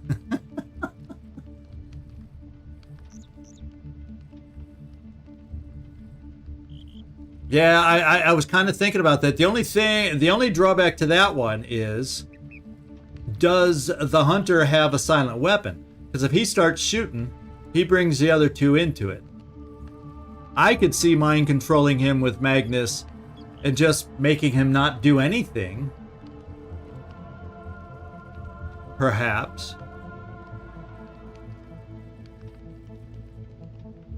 Yeah, I was kind of thinking about that. The only drawback to that one is, does the hunter have a silent weapon? Because if he starts shooting, he brings the other 2 into it. I could see mind controlling him with Magnus and just making him not do anything. Perhaps.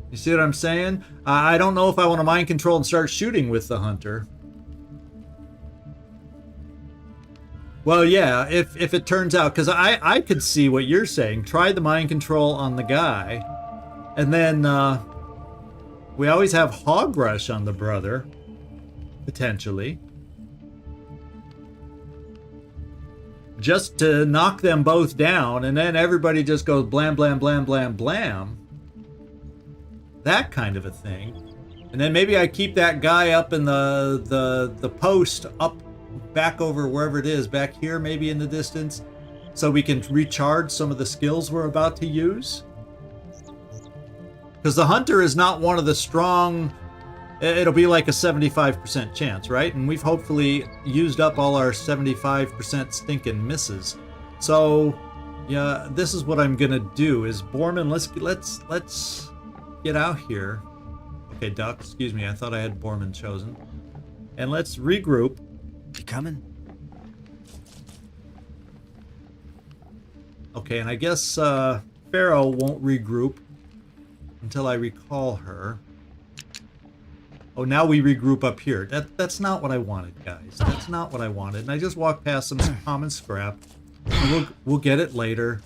You see what I'm saying? I don't know if I want to mind control and start shooting with the hunter. Well, yeah, if it turns out, because I could see what you're saying. Try the mind control on the guy, and then we always have hog rush on the brother, potentially. Just to knock them both down, and then everybody just goes blam, blam, blam, blam, blam. That kind of a thing. And then maybe I keep that guy up in the post up back over wherever it is, back here maybe in the distance, so we can recharge some of the skills we're about to use. Because the hunter is not one of the strong, it'll be like a 75% chance, right? And we've hopefully used up all our 75% stinking misses. So yeah, this is what I'm gonna do is Borman, let's get out here. Okay, Duck, excuse me, I thought I had Borman chosen. And let's regroup. You coming? Okay, and I guess Pharaoh won't regroup until I recall her. Oh, now we regroup up here. That's not what I wanted, guys. That's not what I wanted. And I just walked past some common scrap. We'll get it later.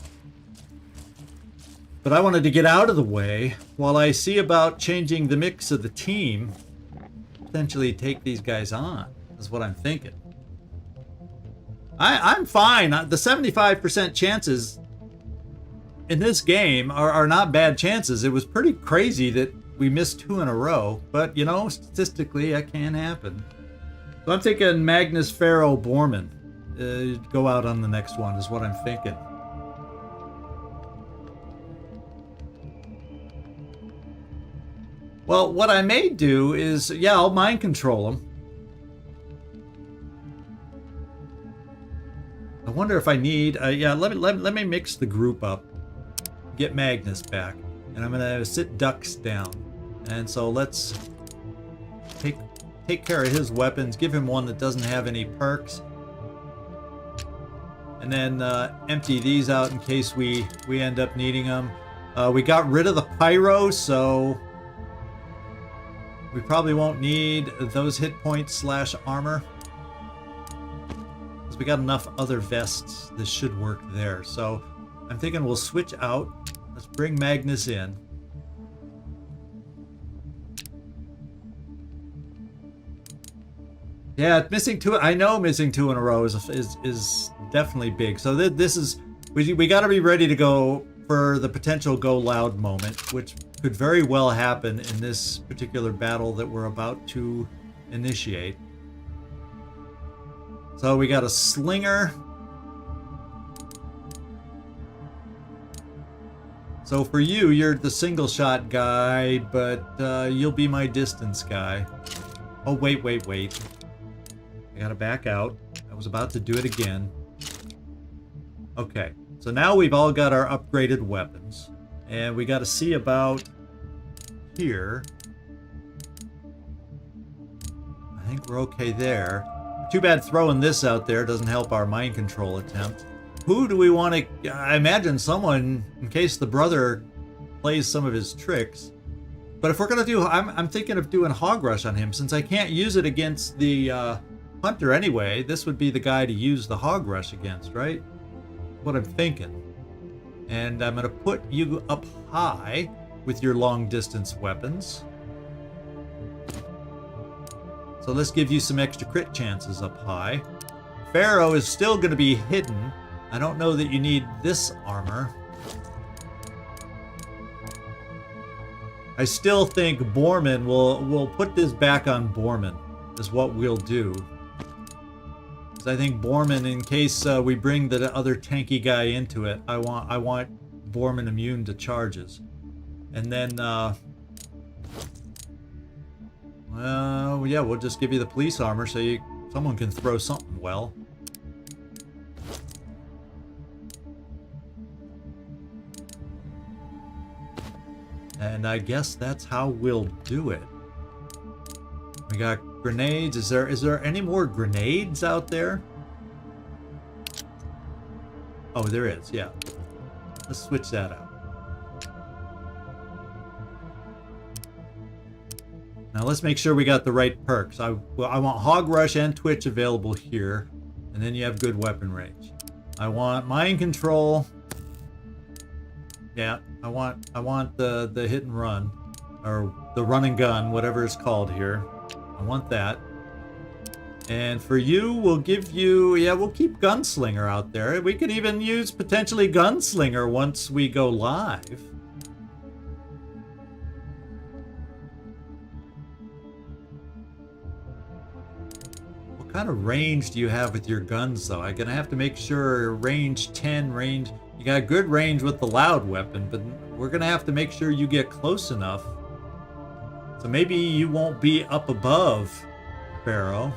But I wanted to get out of the way while I see about changing the mix of the team. Potentially take these guys on, is what I'm thinking. I'm fine. The 75% chances in this game are not bad chances. It was pretty crazy that we missed 2 in a row. But, you know, statistically, that can happen. So I'm thinking Magnus, Pharaoh, Borman. Go out on the next one is what I'm thinking. Well, what I may do is, yeah, I'll mind control him. I wonder if I need, yeah, let me mix the group up. Get Magnus back. And I'm gonna sit Ducks down. And so let's take care of his weapons. Give him one that doesn't have any perks. And then empty these out in case we end up needing them. We got rid of the pyro, so we probably won't need those hit points / armor. we got enough other vests. This should work there. So I'm thinking we'll switch out. Let's bring Magnus in. Yeah, missing two. I know missing two in a row is definitely big. So this is we got to be ready to go for the potential go loud moment, which could very well happen in this particular battle that we're about to initiate. So we got a slinger. So for you, you're the single shot guy, but you'll be my distance guy. Oh, wait. I gotta back out. I was about to do it again. Okay, so now we've all got our upgraded weapons. And we gotta see about here. I think we're okay there. Too bad throwing this out there doesn't help our mind control attempt. Who do we want to... I imagine someone, in case the brother plays some of his tricks. But if we're going to do... I'm thinking of doing Hog Rush on him. Since I can't use it against the Hunter anyway, this would be the guy to use the Hog Rush against, right? What I'm thinking. And I'm going to put you up high with your long distance weapons. So let's give you some extra crit chances up high. Pharaoh is still going to be hidden. I don't know that you need this armor. I still think Borman we'll put this back on Borman is what we'll do. Because I think Borman, in case we bring the other tanky guy into it, I want Borman immune to charges. And then well, yeah, we'll just give you the police armor so someone can throw something well. And I guess that's how we'll do it. We got grenades. Is there any more grenades out there? Oh, there is, yeah. Let's switch that out. Now let's make sure we got the right perks. I want Hog Rush and Twitch available here. And then you have good weapon range. I want mind control. Yeah, I want the hit and run. Or the run and gun, whatever it's called here. I want that. And for you, we'll give you... Yeah, we'll keep Gunslinger out there. We could even use potentially Gunslinger once we go live. What kind of range do you have with your guns, though? I'm gonna have to make sure range 10, range... You got good range with the loud weapon, but we're gonna have to make sure you get close enough. So maybe you won't be up above Pharaoh.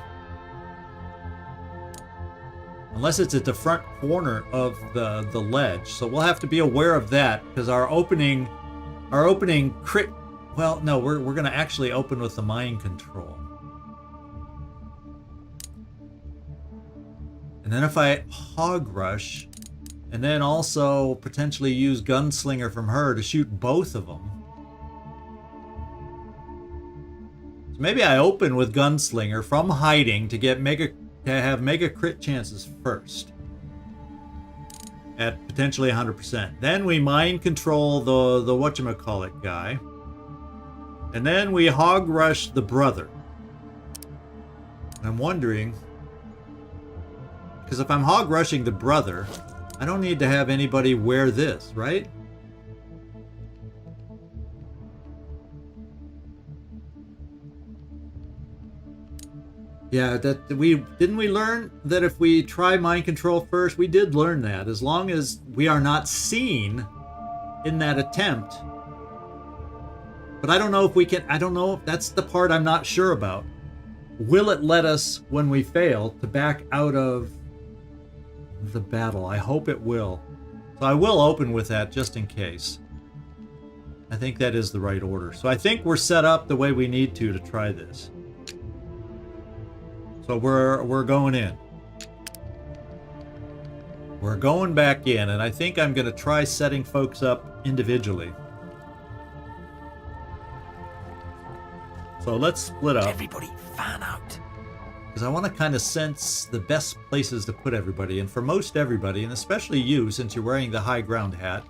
Unless it's at the front corner of the ledge. So we'll have to be aware of that, because our opening crit... Well, no, we're gonna actually open with the mind control. And then if I Hog Rush, and then also potentially use Gunslinger from her to shoot both of them. So maybe I open with Gunslinger from hiding to get have mega crit chances first. At potentially 100%. Then we mind control the whatchamacallit guy. And then we Hog Rush the brother. And I'm wondering... Because if I'm Hog Rushing the brother... I don't need to have anybody wear this, right? Yeah, didn't we learn that if we try mind control first? We did learn that. As long as we are not seen in that attempt. But I don't know if we can... I don't know if that's the part I'm not sure about. Will it let us, when we fail, to back out of the battle? I hope it will. So I will open with that just in case. I think that is the right order. So I think we're set up the way we need to try this. So we're going in. We're going back in, and I think I'm going to try setting folks up individually. So let's split up. Everybody fan out. Because I want to kind of sense the best places to put everybody. And for most everybody, and especially you, since you're wearing the high ground hat,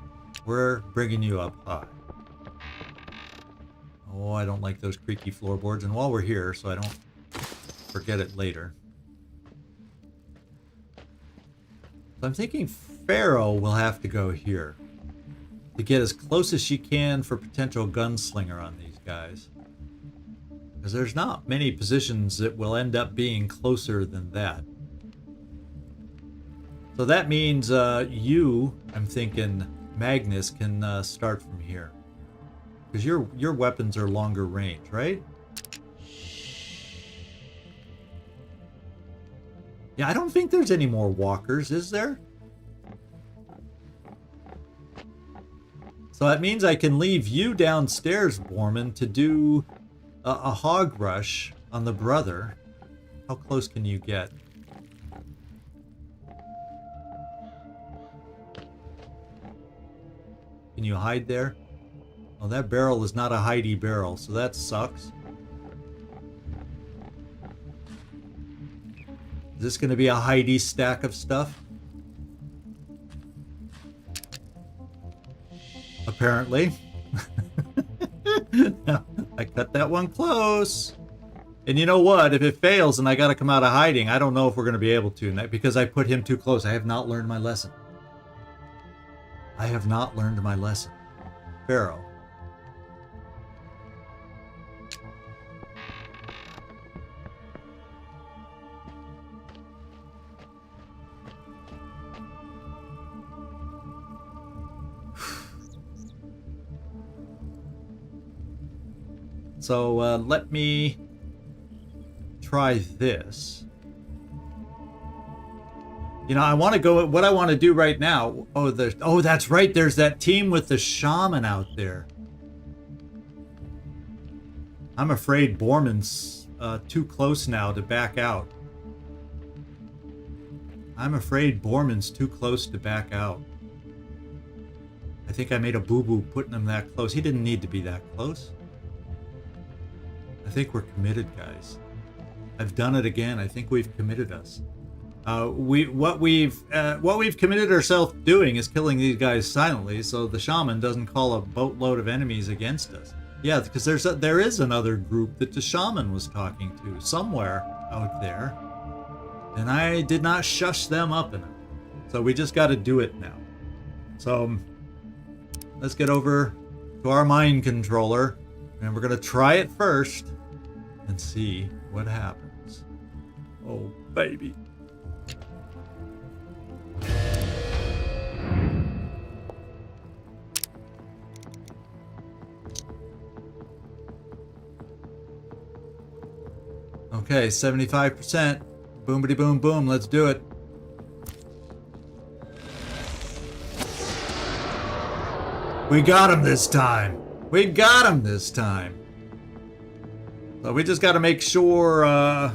we're bringing you up high. Oh, I don't like those creaky floorboards. And while we're here, so I don't forget it later. So I'm thinking Pharaoh will have to go here to get as close as she can for potential gunslinger on these guys. Because there's not many positions that will end up being closer than that. So that means you, I'm thinking Magnus, can start from here. Because your weapons are longer range, right? Yeah, I don't think there's any more walkers, is there? So that means I can leave you downstairs, Borman, to do a hog rush on the brother. How close can you get? Can you hide there? Oh, that barrel is not a hidey barrel, so that sucks. Is this going to be a hidey stack of stuff? Apparently. I cut that one close. And you know what? If it fails and I got to come out of hiding, I don't know if we're going to be able to, because I put him too close. I have not learned my lesson. I have not learned my lesson. Pharaoh. So let me try this. You know, I want to go. What I want to do right now. Oh, that's right. There's that team with the shaman out there. I'm afraid Borman's too close now to back out. I'm afraid Borman's too close to back out. I think I made a boo-boo putting him that close. He didn't need to be that close. I think we're committed, guys. I've done it again. I think we've committed us. What we've committed ourselves doing is killing these guys silently, so the shaman doesn't call a boatload of enemies against us. Yeah, because there is another group that the shaman was talking to somewhere out there, and I did not shush them up enough. So we just got to do it now. So let's get over to our mind controller, and we're gonna try it first and see what happens. Oh, baby. Okay, 75%. Boomity boom boom, let's do it. We got him this time. We got him this time. So we just got to make sure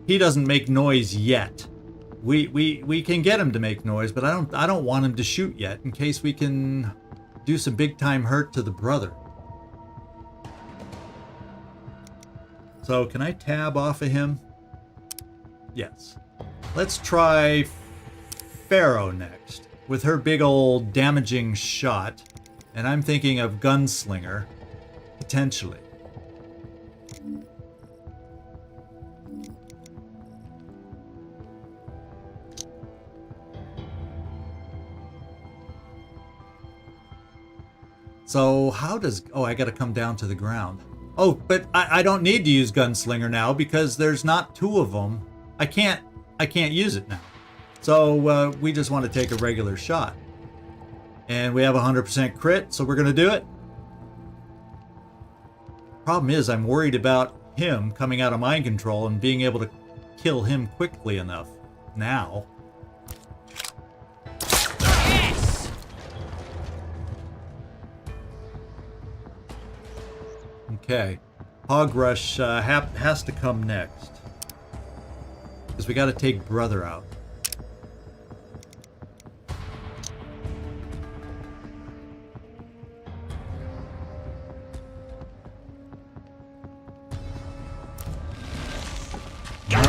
he doesn't make noise yet. We can get him to make noise, but I don't want him to shoot yet in case we can do some big time hurt to the brother. So can I tab off of him? Yes. Let's try Pharaoh next with her big old damaging shot. And I'm thinking of gunslinger, potentially. So how does... Oh, I got to come down to the ground. Oh, but I don't need to use gunslinger now because there's not two of them. I can't use it now. So we just want to take a regular shot. And we have 100% crit, so we're going to do it. Problem is, I'm worried about him coming out of mind control and being able to kill him quickly enough now. Yes! Okay. Hog Rush has to come next. Because we got to take brother out.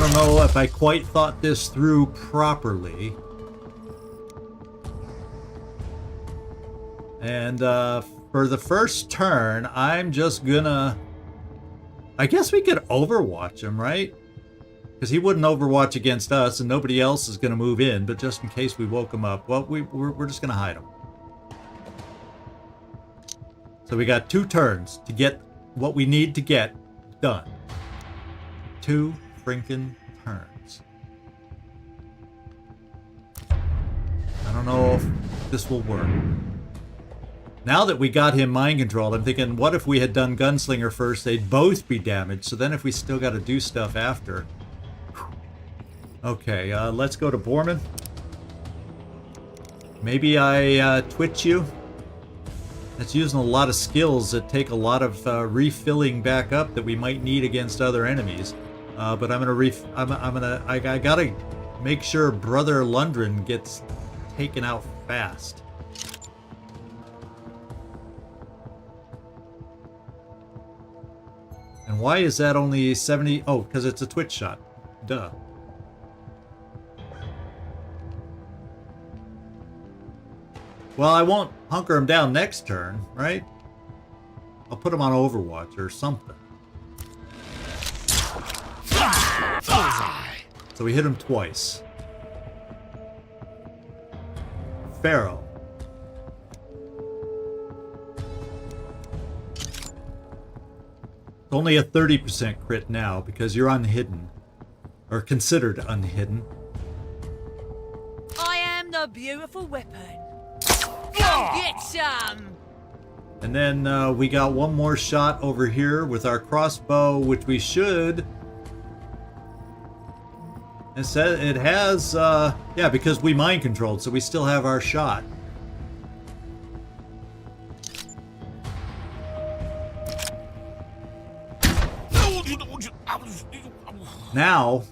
don't know if I quite thought this through properly. And for the first turn, I'm just gonna... I guess we could overwatch him, right? Because he wouldn't overwatch against us, and nobody else is gonna move in, but just in case we woke him up, well, we're just gonna hide him. So we got 2 turns to get what we need to get done. 2 freaking turns. I don't know if this will work. Now that we got him mind controlled, I'm thinking, what if we had done Gunslinger first? They'd both be damaged. So then if we still got to do stuff after. Okay, let's go to Borman. Maybe I Twitch you. It's using a lot of skills that take a lot of refilling back up that we might need against other enemies. But I gotta make sure Brother Lundgren gets taken out fast. And why is that only 70? Oh, because it's a Twitch shot. Duh. Well, I won't hunker him down next turn, right? I'll put him on Overwatch or something. So we hit him twice. Pharaoh. It's only a 30% crit now because you're unhidden. Or considered unhidden. I am the beautiful weapon. Go get some! And then we got one more shot over here with our crossbow, which we should... It says it has, yeah, because we mind controlled, so we still have our shot. Now,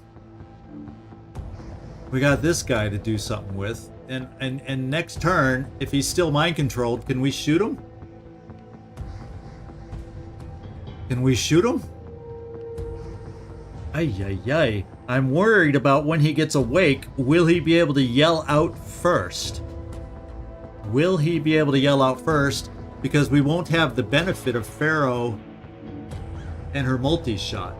we got this guy to do something with. And next turn, if he's still mind controlled, can we shoot him? Can we shoot him? Ay, ay, ay. I'm worried about when he gets awake, will he be able to yell out first? Will he be able to yell out first? Because we won't have the benefit of Pharaoh and her multi-shot.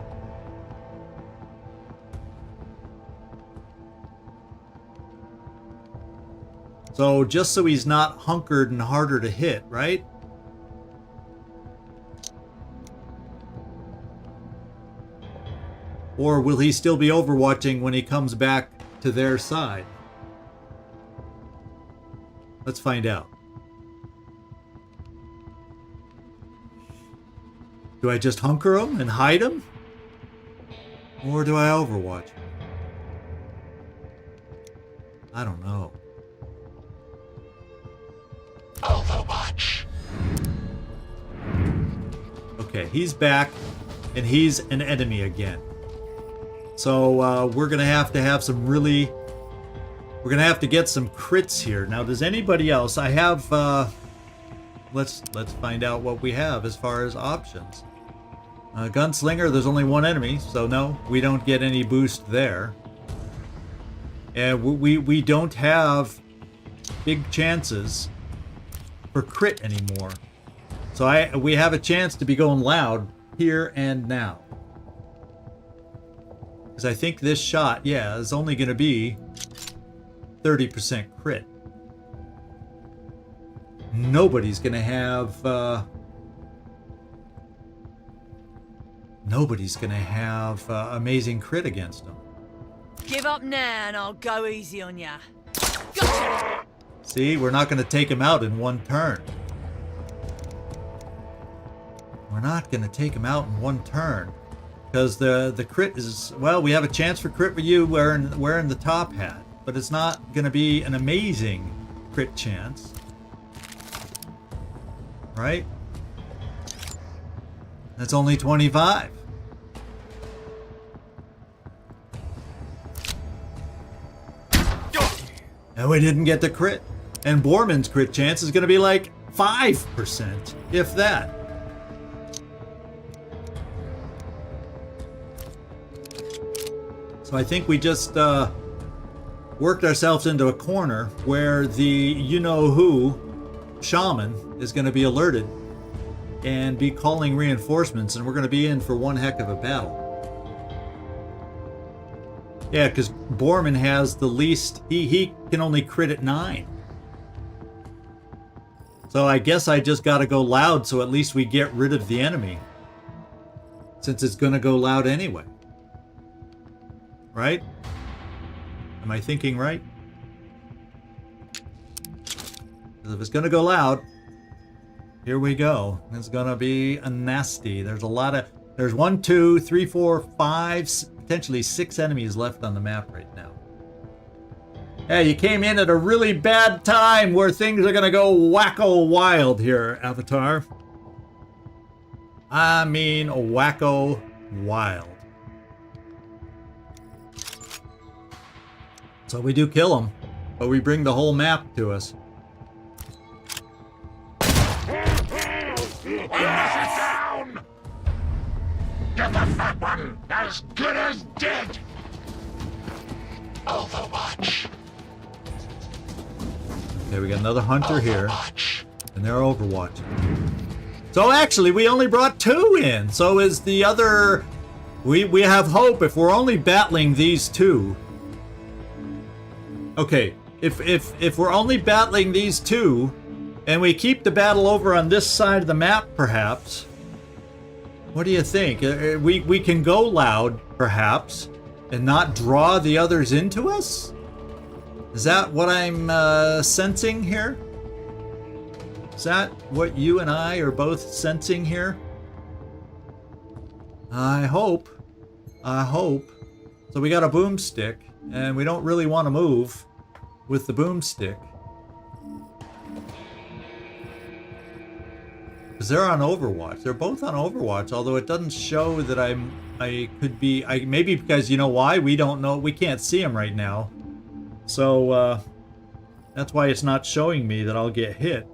So just so he's not hunkered and harder to hit, right? Or will he still be overwatching when he comes back to their side? Let's find out. Do I just hunker him and hide him? Or do I overwatch him? I don't know. Overwatch. Okay, he's back, and he's an enemy again. So we're gonna have to have some really... We're gonna have to get some crits here. Now, does anybody else? I have... Let's find out what we have as far as options. Gunslinger, there's only one enemy, so no, we don't get any boost there. And we don't have big chances for crit anymore. So we have a chance to be going loud here and now. Because I think this shot, yeah, is only going to be 30% crit. Nobody's going to have... nobody's going to have amazing crit against them. Give up now and I'll go easy on ya. Gotcha! See, we're not going to take him out in one turn. We're not going to take him out in one turn. Because the crit is... Well, we have a chance for crit with you wearing the top hat. But it's not going to be an amazing crit chance. Right? That's only 25. And we didn't get the crit. And Borman's crit chance is going to be like 5%, if that. So I think we just worked ourselves into a corner where the you-know-who shaman is going to be alerted and be calling reinforcements, and we're going to be in for one heck of a battle. Yeah, because Borman has the least... He can only crit at 9. So I guess I just got to go loud so at least we get rid of the enemy. Since it's going to go loud anyway. Right? Am I thinking right? Because if it's going to go loud, here we go. It's going to be a nasty. There's a lot of... There's 1, 2, 3, 4, 5, potentially 6 enemies left on the map right now. Hey, you came in at a really bad time where things are going to go wacko wild here, Avatar. I mean, wacko wild. So we do kill them, but we bring the whole map to us. Down! Get the fat one! As good as dead! Overwatch. Okay, we got another hunter here, and they're overwatching. So actually, we only brought 2 in. So is the other... We have hope if we're only battling these 2. Okay, if we're only battling these 2, and we keep the battle over on this side of the map, perhaps. What do you think? We can go loud, perhaps, and not draw the others into us? Is that what I'm sensing here? Is that what you and I are both sensing here? I hope. I hope. So we got a boomstick, and we don't really want to move with the boomstick. Because they're on Overwatch. They're both on Overwatch, although it doesn't show that I could be... maybe because, you know why? We don't know. We can't see them right now. So, that's why it's not showing me that I'll get hit.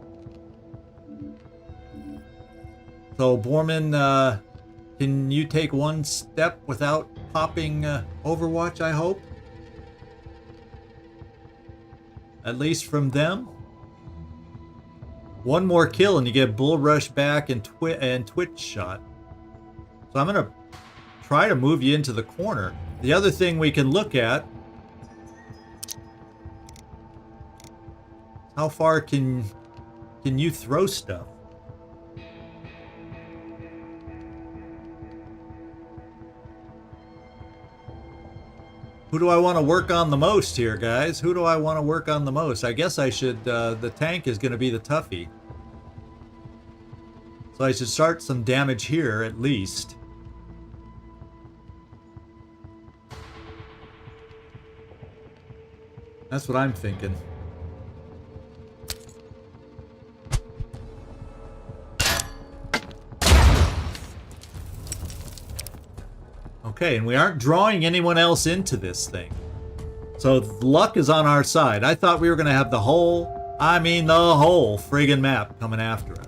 So, Borman, can you take one step without popping Overwatch, I hope? At least from them? One more kill and you get Bull Rush back and Twitch shot. So I'm going to try to move you into the corner. The other thing we can look at... How far can you throw stuff? Who do I want to work on the most here, guys? Who do I want to work on the most? I guess I should, the tank is going to be the toughie. So I should start some damage here, at least. That's what I'm thinking. Okay, and we aren't drawing anyone else into this thing. So luck is on our side. I thought we were going to have the whole, friggin' map coming after us.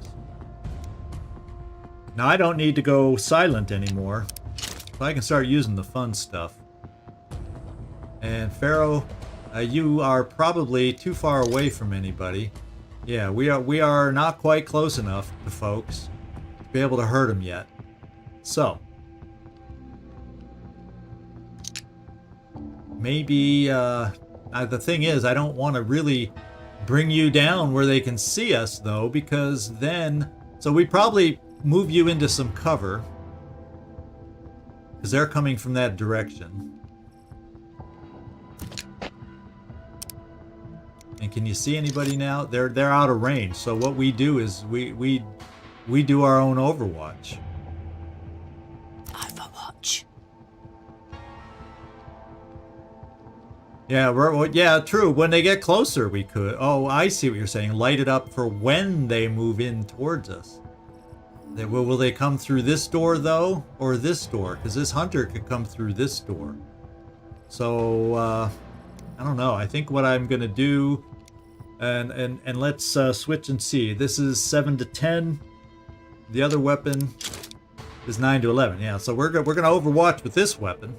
Now I don't need to go silent anymore. So I can start using the fun stuff. And Pharaoh, you are probably too far away from anybody. Yeah, we are not quite close enough to folks to be able to hurt them yet. So... maybe, the thing is, I don't want to really bring you down where they can see us, though, because then... So we probably move you into some cover. Because they're coming from that direction. And can you see anybody now? They're out of range, so what we do is we do our own Overwatch. Overwatch. Yeah, yeah, true. When they get closer, we could. Oh, I see what you're saying. Light it up for when they move in towards us. Will they come through this door, though? Or this door? Because this hunter could come through this door. So, I don't know. I think what I'm going to do... And let's switch and see. This is 7 to 10. The other weapon is 9 to 11. Yeah, so we're going to Overwatch with this weapon.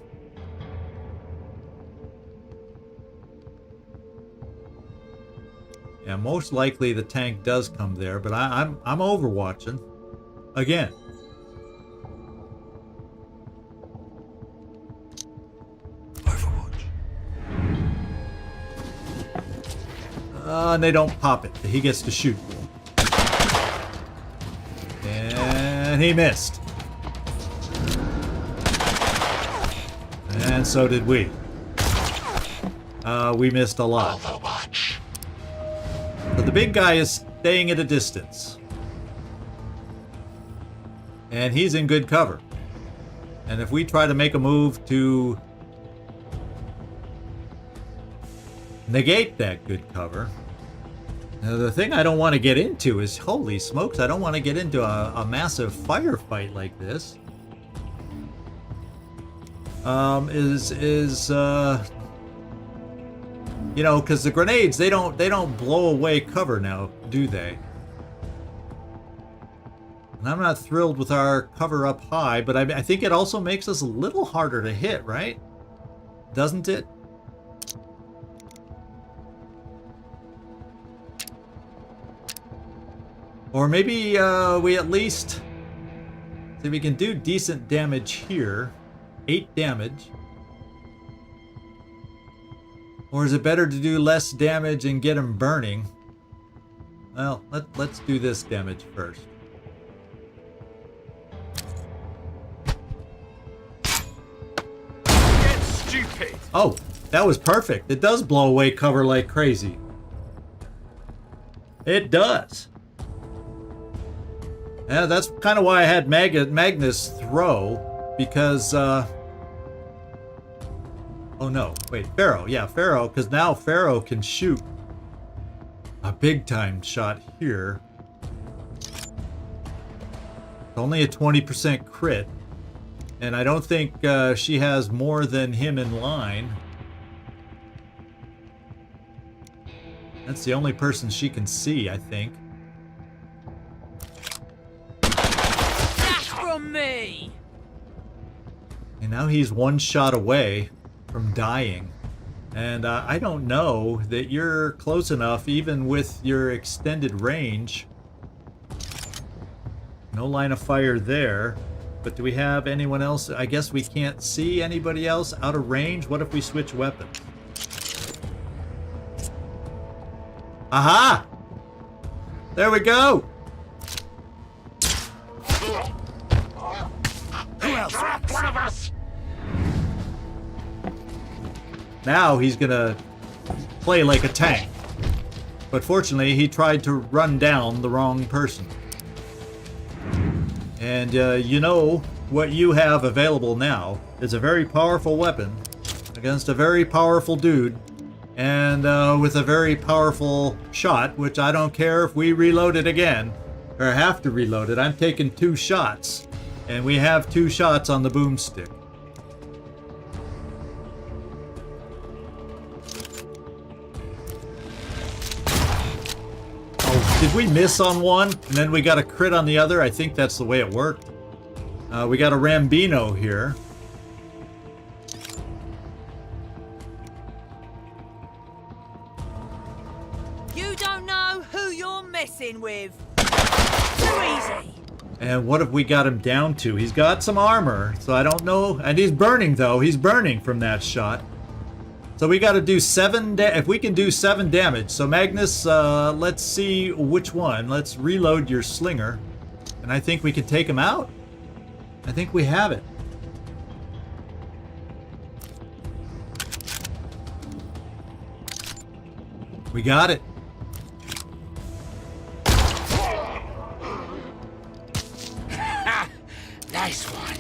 Yeah, most likely the tank does come there, but I'm overwatching again. Overwatch. And they don't pop it. He gets to shoot. And he missed. And so did we. We missed a lot. Overwatch. But the big guy is staying at a distance. And he's in good cover. And if we try to make a move to negate that good cover... Now, the thing I don't want to get into is, holy smokes, I don't want to get into a massive firefight like this. You know, because the grenades, they don't blow away cover now, do they? And I'm not thrilled with our cover up high, but I think it also makes us a little harder to hit, right? Doesn't it? Or maybe we at least see if we can do decent damage here. 8 damage. Or is it better to do less damage and get him burning? Well, let's do this damage first. Get stupid! Oh, that was perfect. It does blow away cover like crazy. It does. Yeah, that's kind of why I had Magnus throw, because, oh no, wait, Pharaoh, yeah, Pharaoh, because now Pharaoh can shoot a big-time shot here. It's only a 20% crit, and I don't think she has more than him in line. That's the only person she can see, I think. From me. And now he's one shot away from dying. And I don't know that you're close enough, even with your extended range. No line of fire there. But do we have anyone else? I guess we can't see anybody else out of range. What if we switch weapons? Aha! There we go! Who else? One of us. Now he's gonna play like a tank. But fortunately, he tried to run down the wrong person. And you know what you have available now is a very powerful weapon against a very powerful dude. And with a very powerful shot, which I don't care if we reload it again, or have to reload it. I'm taking 2 shots. And we have 2 shots on the boomstick. Oh, did we miss on one? And then we got a crit on the other? I think that's the way it worked. We got a Rambino here. You don't know who you're messing with. Too easy. And what have we got him down to? He's got some armor, so I don't know. And he's burning, though. He's burning from that shot. So we got to do 7 if we can do 7 damage. So Magnus, let's see which one. Let's reload your slinger. And I think we can take him out. I think we have it. We got it. Nice one.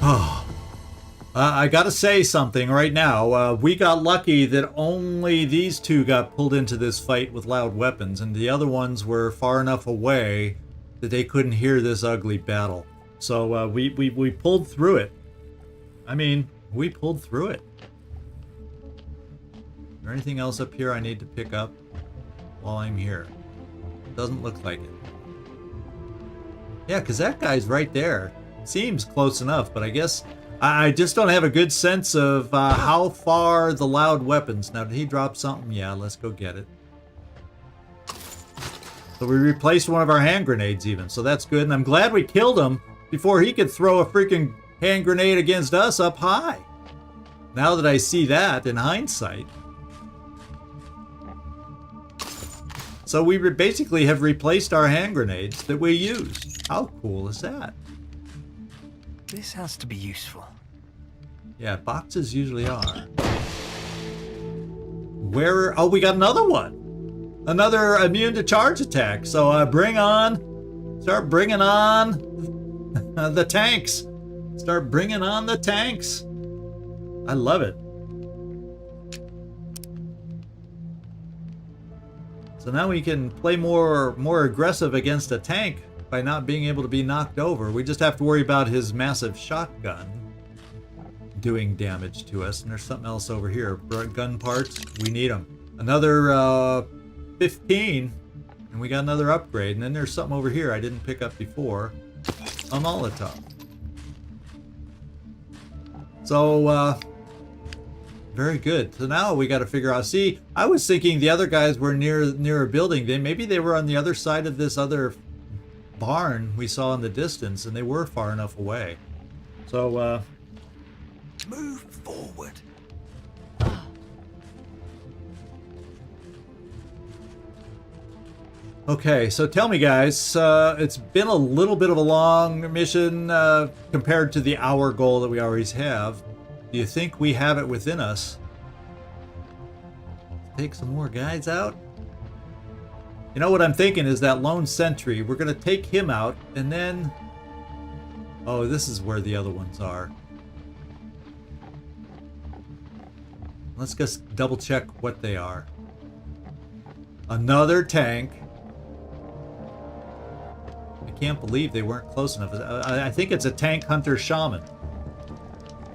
Oh, I gotta say something right now. We got lucky that only these 2 got pulled into this fight with loud weapons, and the other ones were far enough away that they couldn't hear this ugly battle. So we pulled through it. I mean, we pulled through it. Is there anything else up here I need to pick up while I'm here? Doesn't look like it. Yeah, because that guy's right there. Seems close enough, but I guess I just don't have a good sense of how far the loud weapons. Now, did he drop something? Yeah, let's go get it. So we replaced one of our hand grenades even, so that's good. And I'm glad we killed him before he could throw a freaking hand grenade against us up high. Now that I see that in hindsight. So we basically have replaced our hand grenades that we used. How cool is that? This has to be useful. Yeah, boxes usually are. Where? Oh, we got another one. Another immune to charge attack. So start bringing on the tanks. Start bringing on the tanks. I love it. So now we can play more aggressive against a tank by not being able to be knocked over. We just have to worry about his massive shotgun doing damage to us. And there's something else over here. Gun parts, we need them. Another 15, and we got another upgrade. And then there's something over here I didn't pick up before. A Molotov. So, very good. So now we got to figure out. See, I was thinking the other guys were near a building. Maybe they were on the other side of this other barn we saw in the distance, and they were far enough away. So, Move forward. okay, so tell me, guys, it's been a little bit of a long mission compared to the hour goal that we always have. Do you think we have it within us? Take some more guys out? You know what I'm thinking is that lone sentry. We're going to take him out, and then... Oh, this is where the other ones are. Let's just double check what they are. Another tank. I can't believe they weren't close enough. I think it's a tank hunter shaman.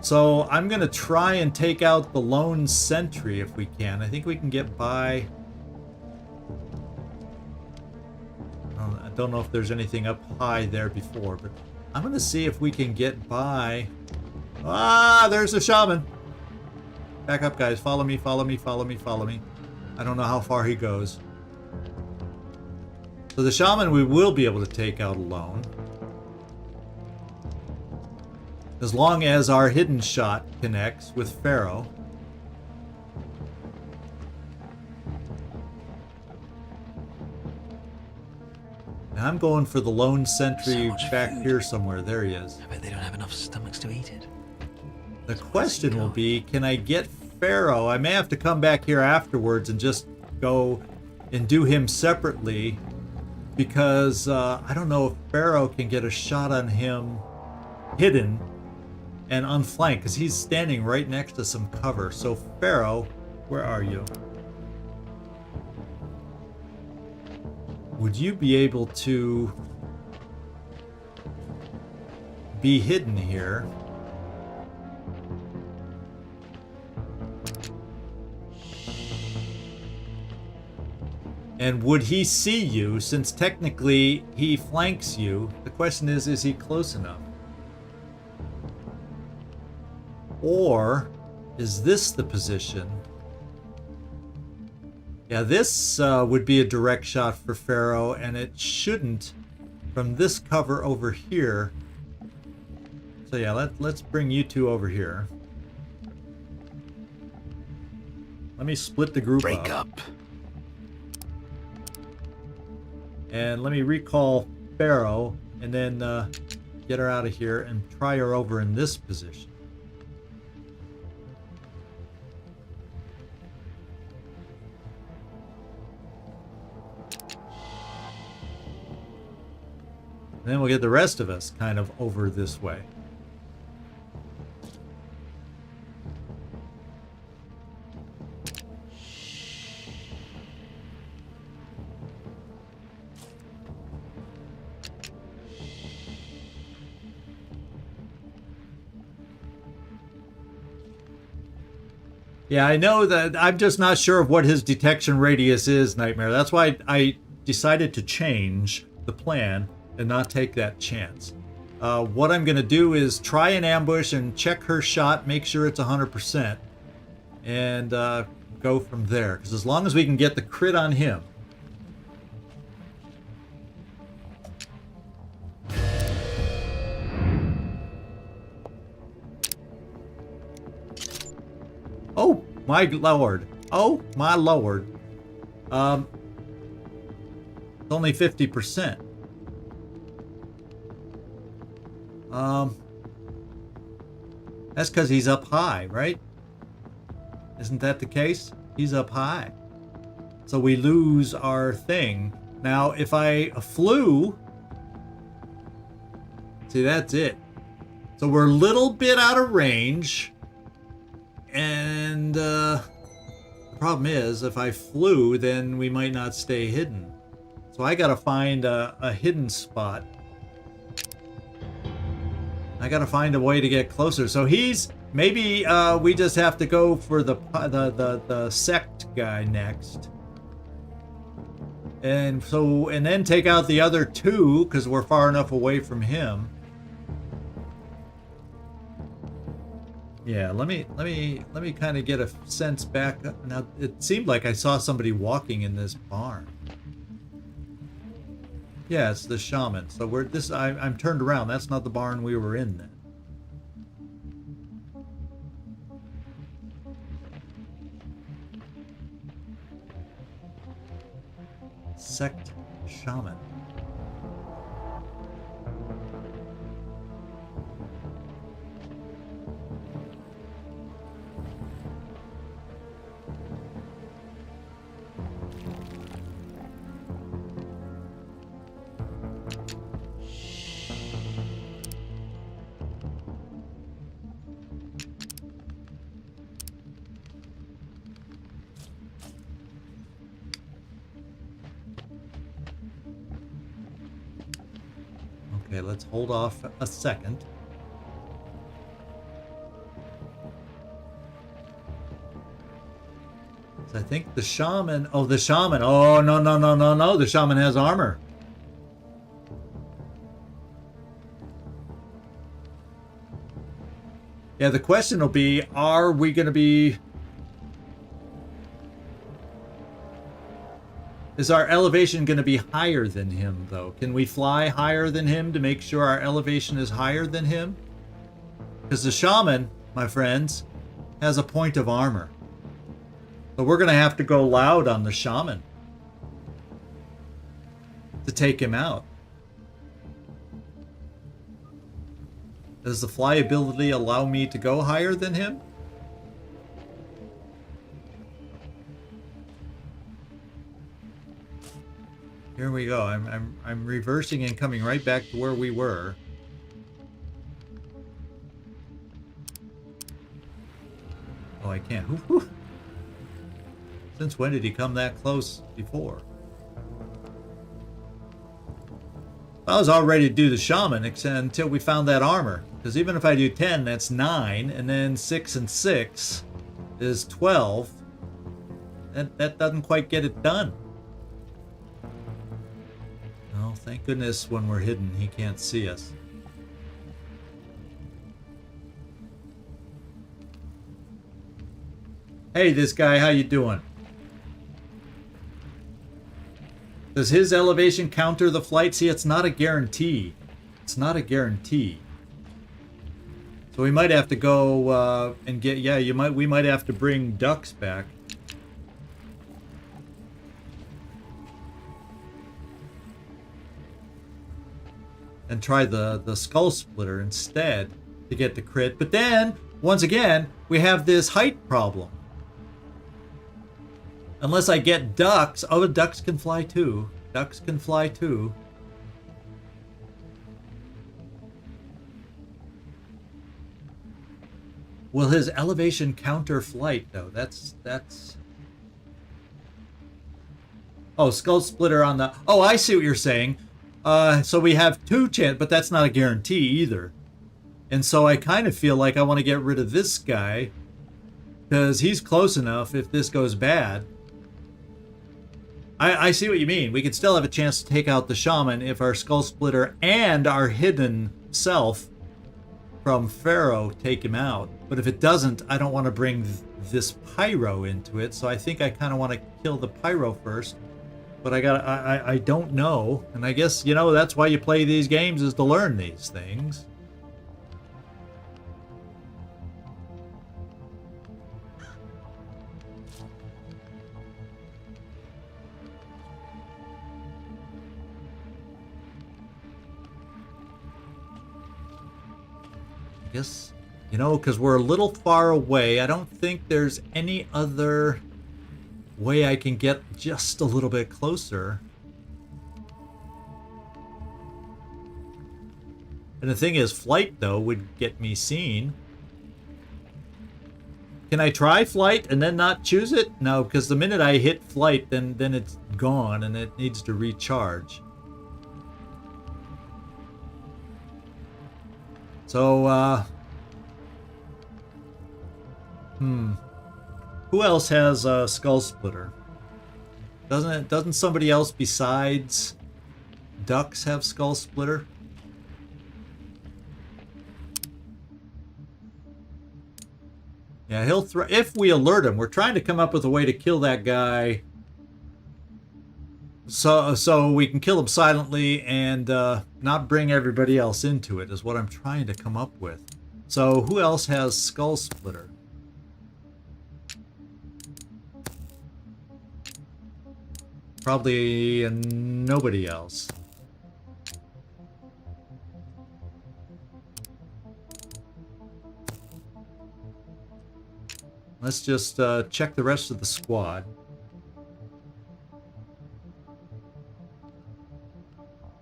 So I'm going to try and take out the lone sentry if we can. I think we can get by. I don't know if there's anything up high there before, but I'm going to see if we can get by. Ah, there's the shaman. Back up, guys. Follow me, follow me, follow me, follow me. I don't know how far he goes. So the shaman we will be able to take out alone. As long as our hidden shot connects with Pharaoh. Now I'm going for the lone sentry back here somewhere. There he is. I bet they don't have enough stomachs to eat it. The question will be, can I get Pharaoh? I may have to come back here afterwards and just go and do him separately, because I don't know if Pharaoh can get a shot on him hidden and unflanked, because he's standing right next to some cover. So Pharaoh, where are you? Would you be able to be hidden here? And would he see you, since technically he flanks you? The question is he close enough? Or is this the position? Yeah, this would be a direct shot for Pharaoh, and it shouldn't from this cover over here. So yeah, let's bring you two over here. Let me split the group Break up. And let me recall Pharaoh, and then get her out of here and try her over in this position. And then we'll get the rest of us kind of over this way. Yeah, I know that. I'm just not sure of what his detection radius is, Nightmare. That's why I decided to change the plan and not take that chance. What I'm going to do is try an ambush and check her shot, make sure it's 100%, and go from there. Because as long as we can get the crit on him. Oh, my lord. Oh, my lord. It's only 50%. That's because he's up high, right? Isn't that the case? He's up high. So we lose our thing. Now, if I flew... See, that's it. So we're a little bit out of range. And the problem is, if I flew, then we might not stay hidden. So I gotta find a hidden spot. I gotta find a way to get closer. So he's maybe we just have to go for the sect guy next, and then take out the other two because we're far enough away from him. Yeah, let me kind of get a sense back. Now it seemed like I saw somebody walking in this barn. Yeah, it's the shaman. So I'm turned around. That's not the barn we were in then. Sect shaman. Okay, let's hold off a second. So I think the shaman... Oh, the shaman. Oh, no. The shaman has armor. Yeah, the question will be, are we going to be... Is our elevation going to be higher than him, though? Can we fly higher than him to make sure our elevation is higher than him? Because the shaman, my friends, has a point of armor. So we're going to have to go loud on the shaman to take him out. Does the flyability allow me to go higher than him? Here we go. I'm reversing and coming right back to where we were. Oh, I can't. Whew. Since when did he come that close before? I was all ready to do the shaman until we found that armor. Because even if I do 10, that's 9, and then 6 and 6 is 12. That doesn't quite get it done. Oh, thank goodness when we're hidden, he can't see us. Hey, this guy, how you doing? Does his elevation counter the flight? See, it's not a guarantee. It's not a guarantee. So we might have to go and get... Yeah, we might have to bring ducks back. And try the skull splitter instead to get the crit. But then, once again, we have this height problem. Unless I get ducks. Oh, the ducks can fly too. Ducks can fly too. Will his elevation counter flight though? That's... Oh, skull splitter on the... Oh, I see what you're saying. So we have 2 chance, but that's not a guarantee either. And so I kind of feel like I want to get rid of this guy because he's close enough if this goes bad. I see what you mean. We could still have a chance to take out the shaman if our skull splitter and our hidden itself from Pharaoh take him out. But if it doesn't, I don't want to bring this pyro into it. So I think I kind of want to kill the pyro first. But I don't know. And I guess, you know, that's why you play these games, is to learn these things. I guess, you know, because we're a little far away, I don't think there's any other way I can get just a little bit closer. And the thing is, flight, though, would get me seen. Can I try flight and then not choose it? No, because the minute I hit flight, then it's gone and it needs to recharge. So, who else has a Skull Splitter? Doesn't somebody else besides Ducks have Skull Splitter? Yeah, he'll if we alert him. We're trying to come up with a way to kill that guy, so we can kill him silently and not bring everybody else into it, is what I'm trying to come up with. So who else has Skull Splitter? Probably nobody else. Let's just check the rest of the squad.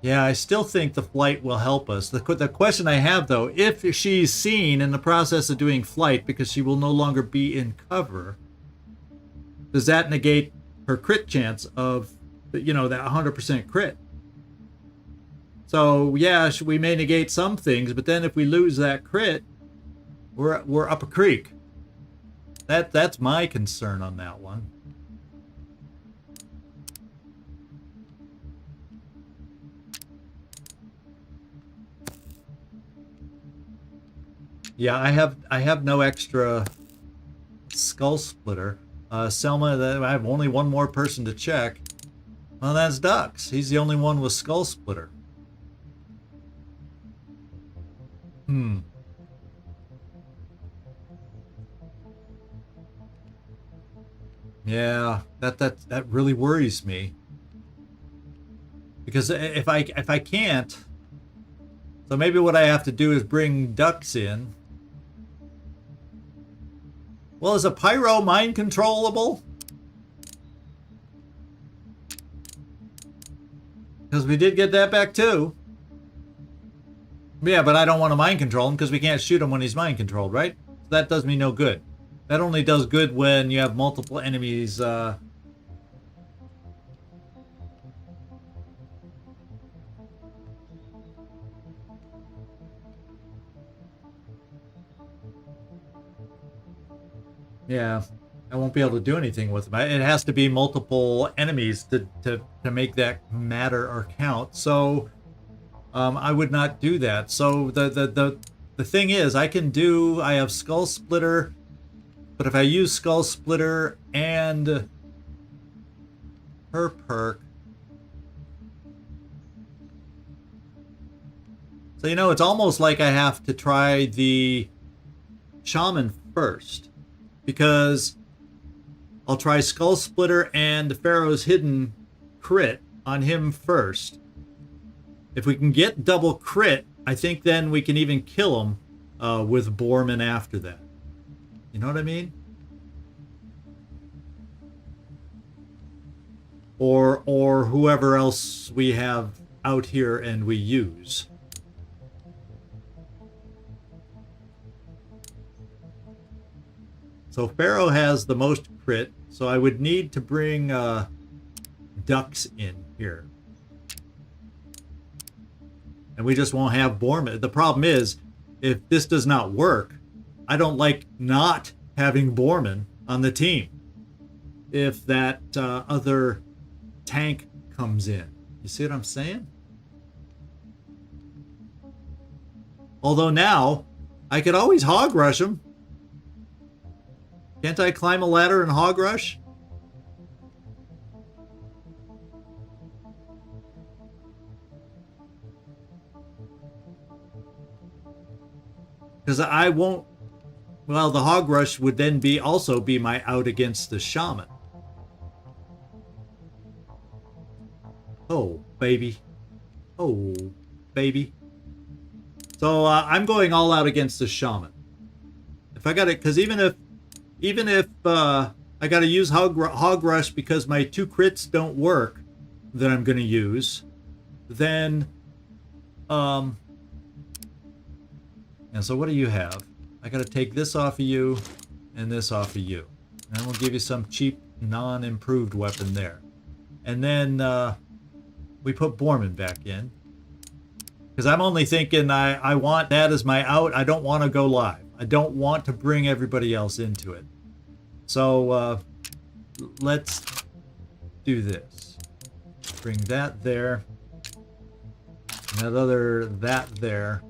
Yeah, I still think the flight will help us. The question I have, though, if she's seen in the process of doing flight because she will no longer be in cover, does that negate her crit chance of, you know, that 100% crit? So, yeah, we may negate some things, but then if we lose that crit, we're up a creek. That's my concern on that one. Yeah, I have no extra Skull Splitter. Selma, I have only one more person to check. Well, that's Ducks. He's the only one with Skull Splitter. Yeah, that really worries me. Because if I can't, so maybe what I have to do is bring Ducks in. Well, is a pyro mind controllable? Because we did get that back too. Yeah, but I don't want to mind control him because we can't shoot him when he's mind controlled, right? That does me no good. That only does good when you have multiple enemies. Yeah, I won't be able to do anything with them. It has to be multiple enemies to make that matter or count. So I would not do that. So the thing is, I have Skull Splitter. But if I use Skull Splitter and her perk, so you know, it's almost like I have to try the Shaman first, because I'll try Skull Splitter and Pharaoh's Hidden crit on him first. If we can get double crit, I think then we can even kill him with Borman after that. You know what I mean? Or whoever else we have out here and we use. So Pharaoh has the most crit, so I would need to bring Ducks in here. And we just won't have Borman. The problem is, if this does not work, I don't like not having Borman on the team if that other tank comes in. You see what I'm saying? Although now, I could always hog rush them. Can't I climb a ladder and hog rush? Because I won't... Well, the hog rush would then also be my out against the shaman. Oh, baby. Oh, baby. So I'm going all out against the shaman. If I got it, because even if I got to use hog rush because my 2 crits don't work that I'm going to use, then and so what do you have? I got to take this off of you and this off of you, and then we'll give you some cheap non-improved weapon there, and then we put Borman back in. Because I'm only thinking I want that as my out. I don't want to go live. I don't want to bring everybody else into it. So let's do this. Bring that there. And that there.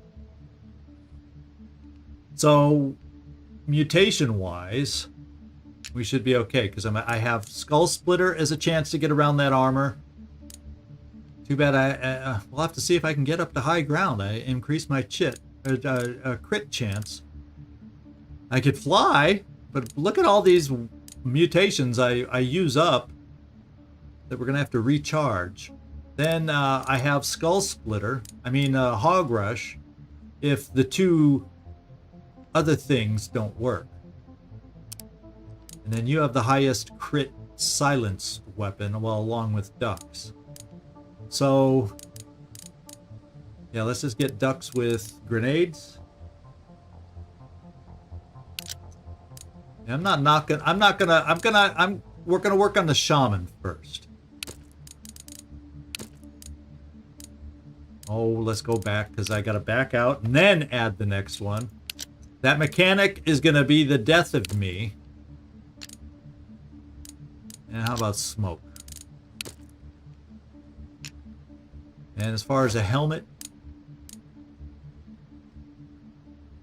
So mutation-wise, we should be okay. Because I have Skull Splitter as a chance to get around that armor. Too bad we'll have to see if I can get up to high ground. I increase my crit chance. I could fly, but look at all these mutations I use up that we're going to have to recharge. Then I have Skull Splitter. Hog Rush, if the 2 other things don't work. And then you have the highest crit silence weapon, well, along with ducks. So, yeah, let's just get ducks with grenades. And we're gonna work on the shaman first. Oh, let's go back because I gotta back out and then add the next one. That mechanic is gonna be the death of me. And how about smoke? And as far as a helmet,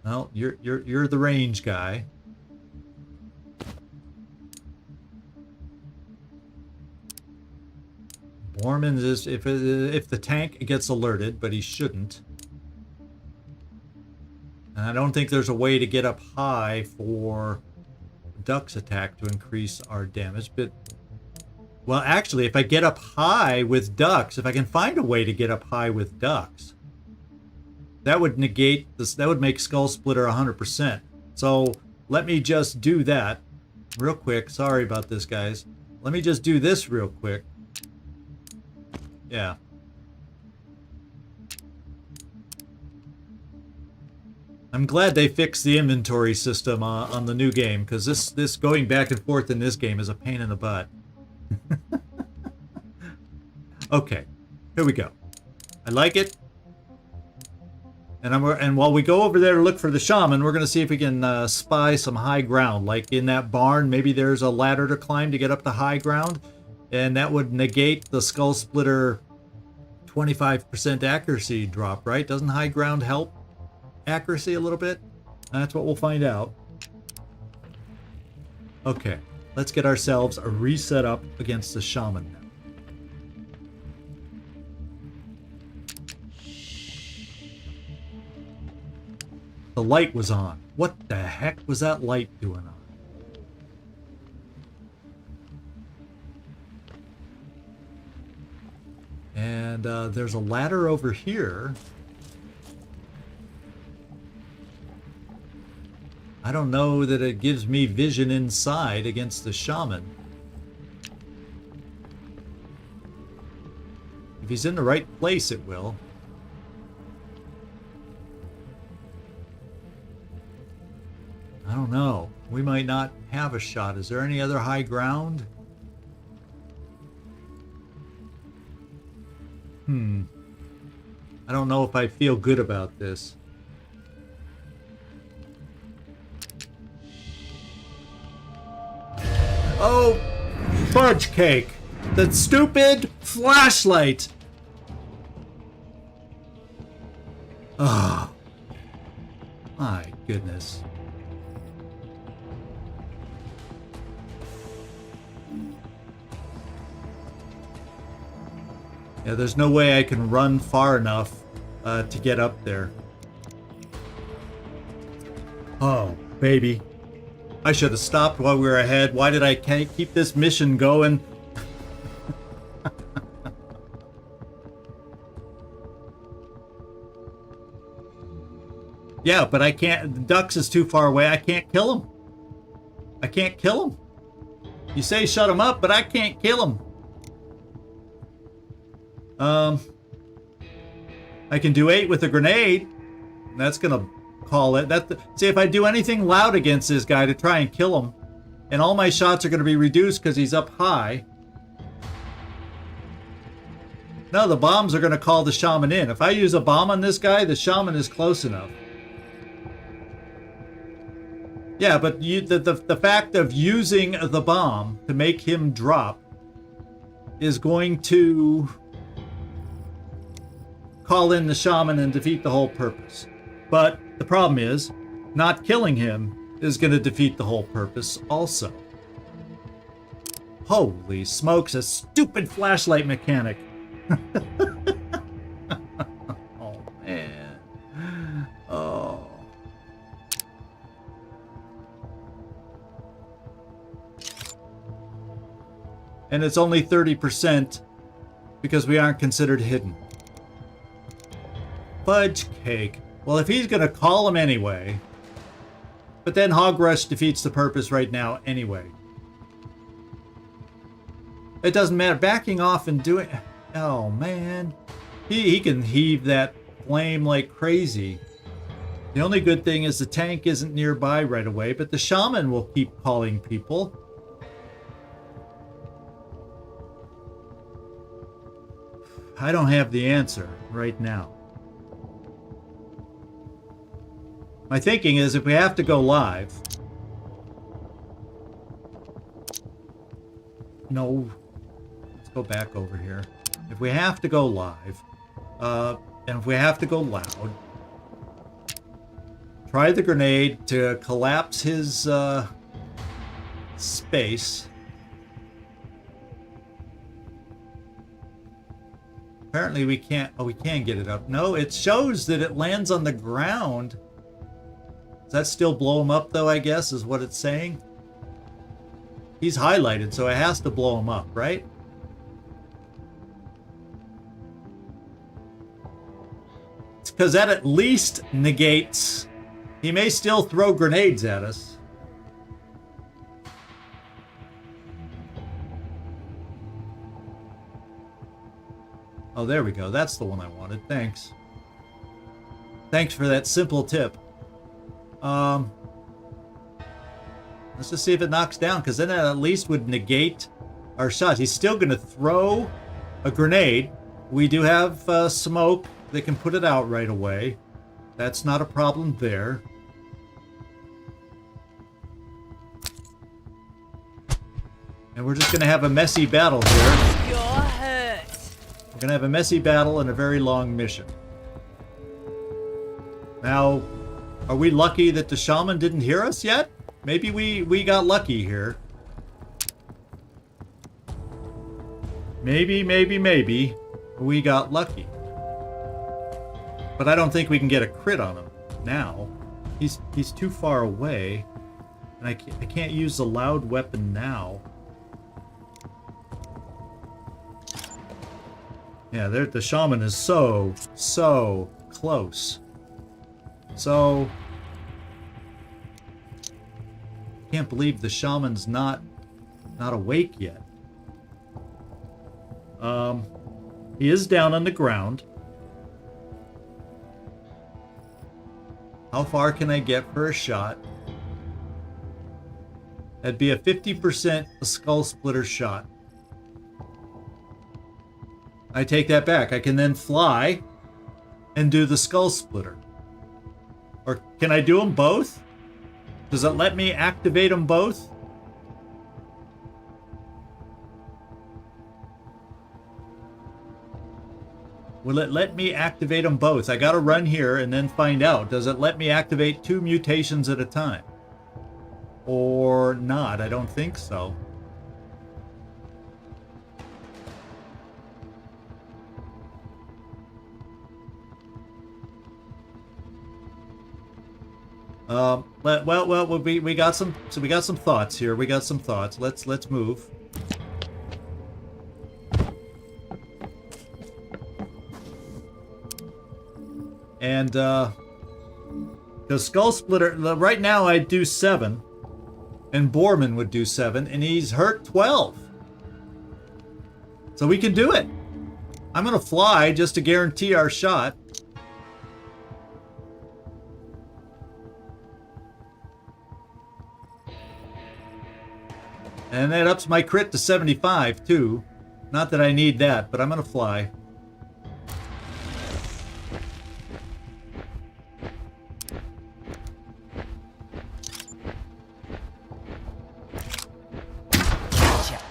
well, you're the range guy. Borman is if the tank gets alerted, but he shouldn't. And I don't think there's a way to get up high for Duck's attack to increase our damage, but well, actually, if I get up high with ducks, if I can find a way to get up high with ducks, that would negate this. That would make Skull Splitter 100%. So let me just do that real quick. Sorry about this, guys. Let me just do this real quick. Yeah. I'm glad they fixed the inventory system on the new game, because this going back and forth in this game is a pain in the butt. Okay, here we go. I like it. And while we go over there to look for the shaman, we're going to see if we can spy some high ground. Like in that barn, maybe there's a ladder to climb to get up to high ground. And that would negate the Skull Splitter 25% accuracy drop, right? Doesn't high ground help accuracy a little bit? That's what we'll find out. Okay, let's get ourselves a reset up against the shaman now. The light was on. What the heck was that light doing on? And there's a ladder over here. I don't know that it gives me vision inside against the shaman. If he's in the right place, it will. I don't know. We might not have a shot. Is there any other high ground? I don't know if I feel good about this. Oh, fudge cake! The stupid flashlight! Ah. goodness. Yeah, there's no way I can run far enough to get up there. Oh, baby. I should have stopped while we were ahead. Why did I keep this mission going? Yeah, but I can't. The Dux is too far away. I can't kill him. I can't kill him. You say shut him up, but I can't kill him. I can do 8 with a grenade. That's gonna call it. See, if I do anything loud against this guy to try and kill him, and all my shots are gonna be reduced because he's up high. No, the bombs are gonna call the shaman in. If I use a bomb on this guy, the shaman is close enough. Yeah, but the fact of using the bomb to make him drop is going to call in the shaman and defeat the whole purpose. But the problem is, not killing him is going to defeat the whole purpose also. Holy smokes, a stupid flashlight mechanic. Oh, man. Oh. And it's only 30% because we aren't considered hidden. Fudge cake. Well, if he's going to call him anyway. But then Hog Rush defeats the purpose right now anyway. It doesn't matter. Backing off and doing... Oh, man. He can heave that flame like crazy. The only good thing is the tank isn't nearby right away, but the shaman will keep calling people. I don't have the answer right now. My thinking is if we have to go live... No. Let's go back over here. If we have to go live, and if we have to go loud, try the grenade to collapse his space. Apparently we can't... Oh, we can get it up. No, it shows that it lands on the ground. Does that still blow him up, though, I guess, is what it's saying? He's highlighted, so it has to blow him up, right? It's because that at least negates... He may still throw grenades at us. Oh, there we go. That's the one I wanted. Thanks. Thanks for that simple tip. Let's just see if it knocks down, because then that at least would negate our shot. He's still going to throw a grenade. We do have smoke that can put it out right away. That's not a problem there. And we're just going to have a messy battle here. You're hurt. We're going to have a messy battle and a very long mission. Now, are we lucky that the shaman didn't hear us yet? Maybe we got lucky here. Maybe we got lucky. But I don't think we can get a crit on him now. He's too far away. And I can't use the loud weapon now. Yeah, the shaman is so close. So... Can't believe the shaman's not awake yet. He is down on the ground. How far can I get for a shot? That'd be a 50% skull splitter shot. I take that back. I can then fly and do the skull splitter. Or can I do them both? Does it let me activate them both? Will it let me activate them both? I gotta run here and then find out. Does it let me activate 2 mutations at a time? Or not? I don't think so. Well, we got some. So we got some thoughts here. We got some thoughts. Let's move. And the Skull Splitter. Right now, I do 7, and Borman would do 7, and he's hurt 12. So we can do it. I'm gonna fly just to guarantee our shot. And that ups my crit to 75, too. Not that I need that, but I'm going to fly.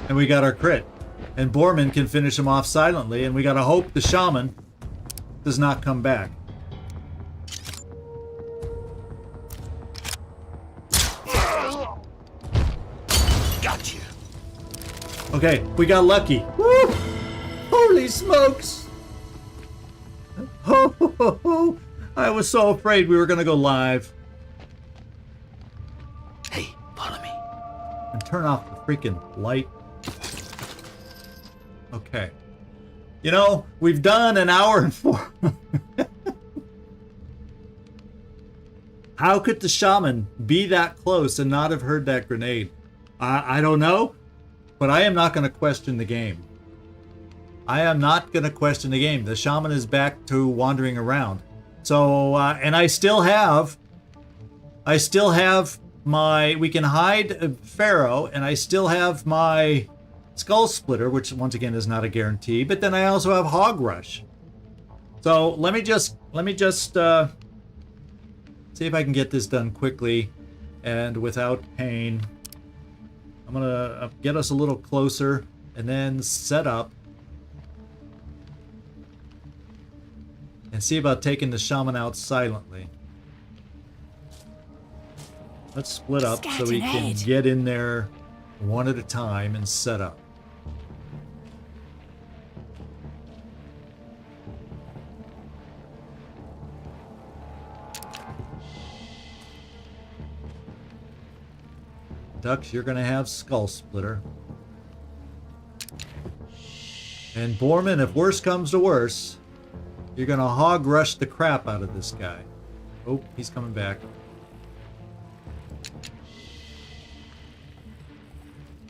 And we got our crit. And Borman can finish him off silently, and we got to hope the shaman does not come back. Okay, we got lucky. Woo! Holy smokes! Oh, I was so afraid we were gonna go live. Hey, follow me. And turn off the freaking light. Okay. You know, we've done an hour and 4. How could the shaman be that close and not have heard that grenade? I don't know. But I am not going to question the game. I am not going to question the game. The shaman is back to wandering around. So, and I still have my, we can hide Pharaoh, and I still have my Skull Splitter, which once again is not a guarantee, but then I also have Hog Rush. So let me just see if I can get this done quickly and without pain. I'm gonna get us a little closer and then set up and see about taking the shaman out silently. Let's split up so we can get in there one at a time and set up. Ducks, you're gonna have Skull Splitter. And Borman, if worse comes to worse, you're gonna hog rush the crap out of this guy. Oh, he's coming back.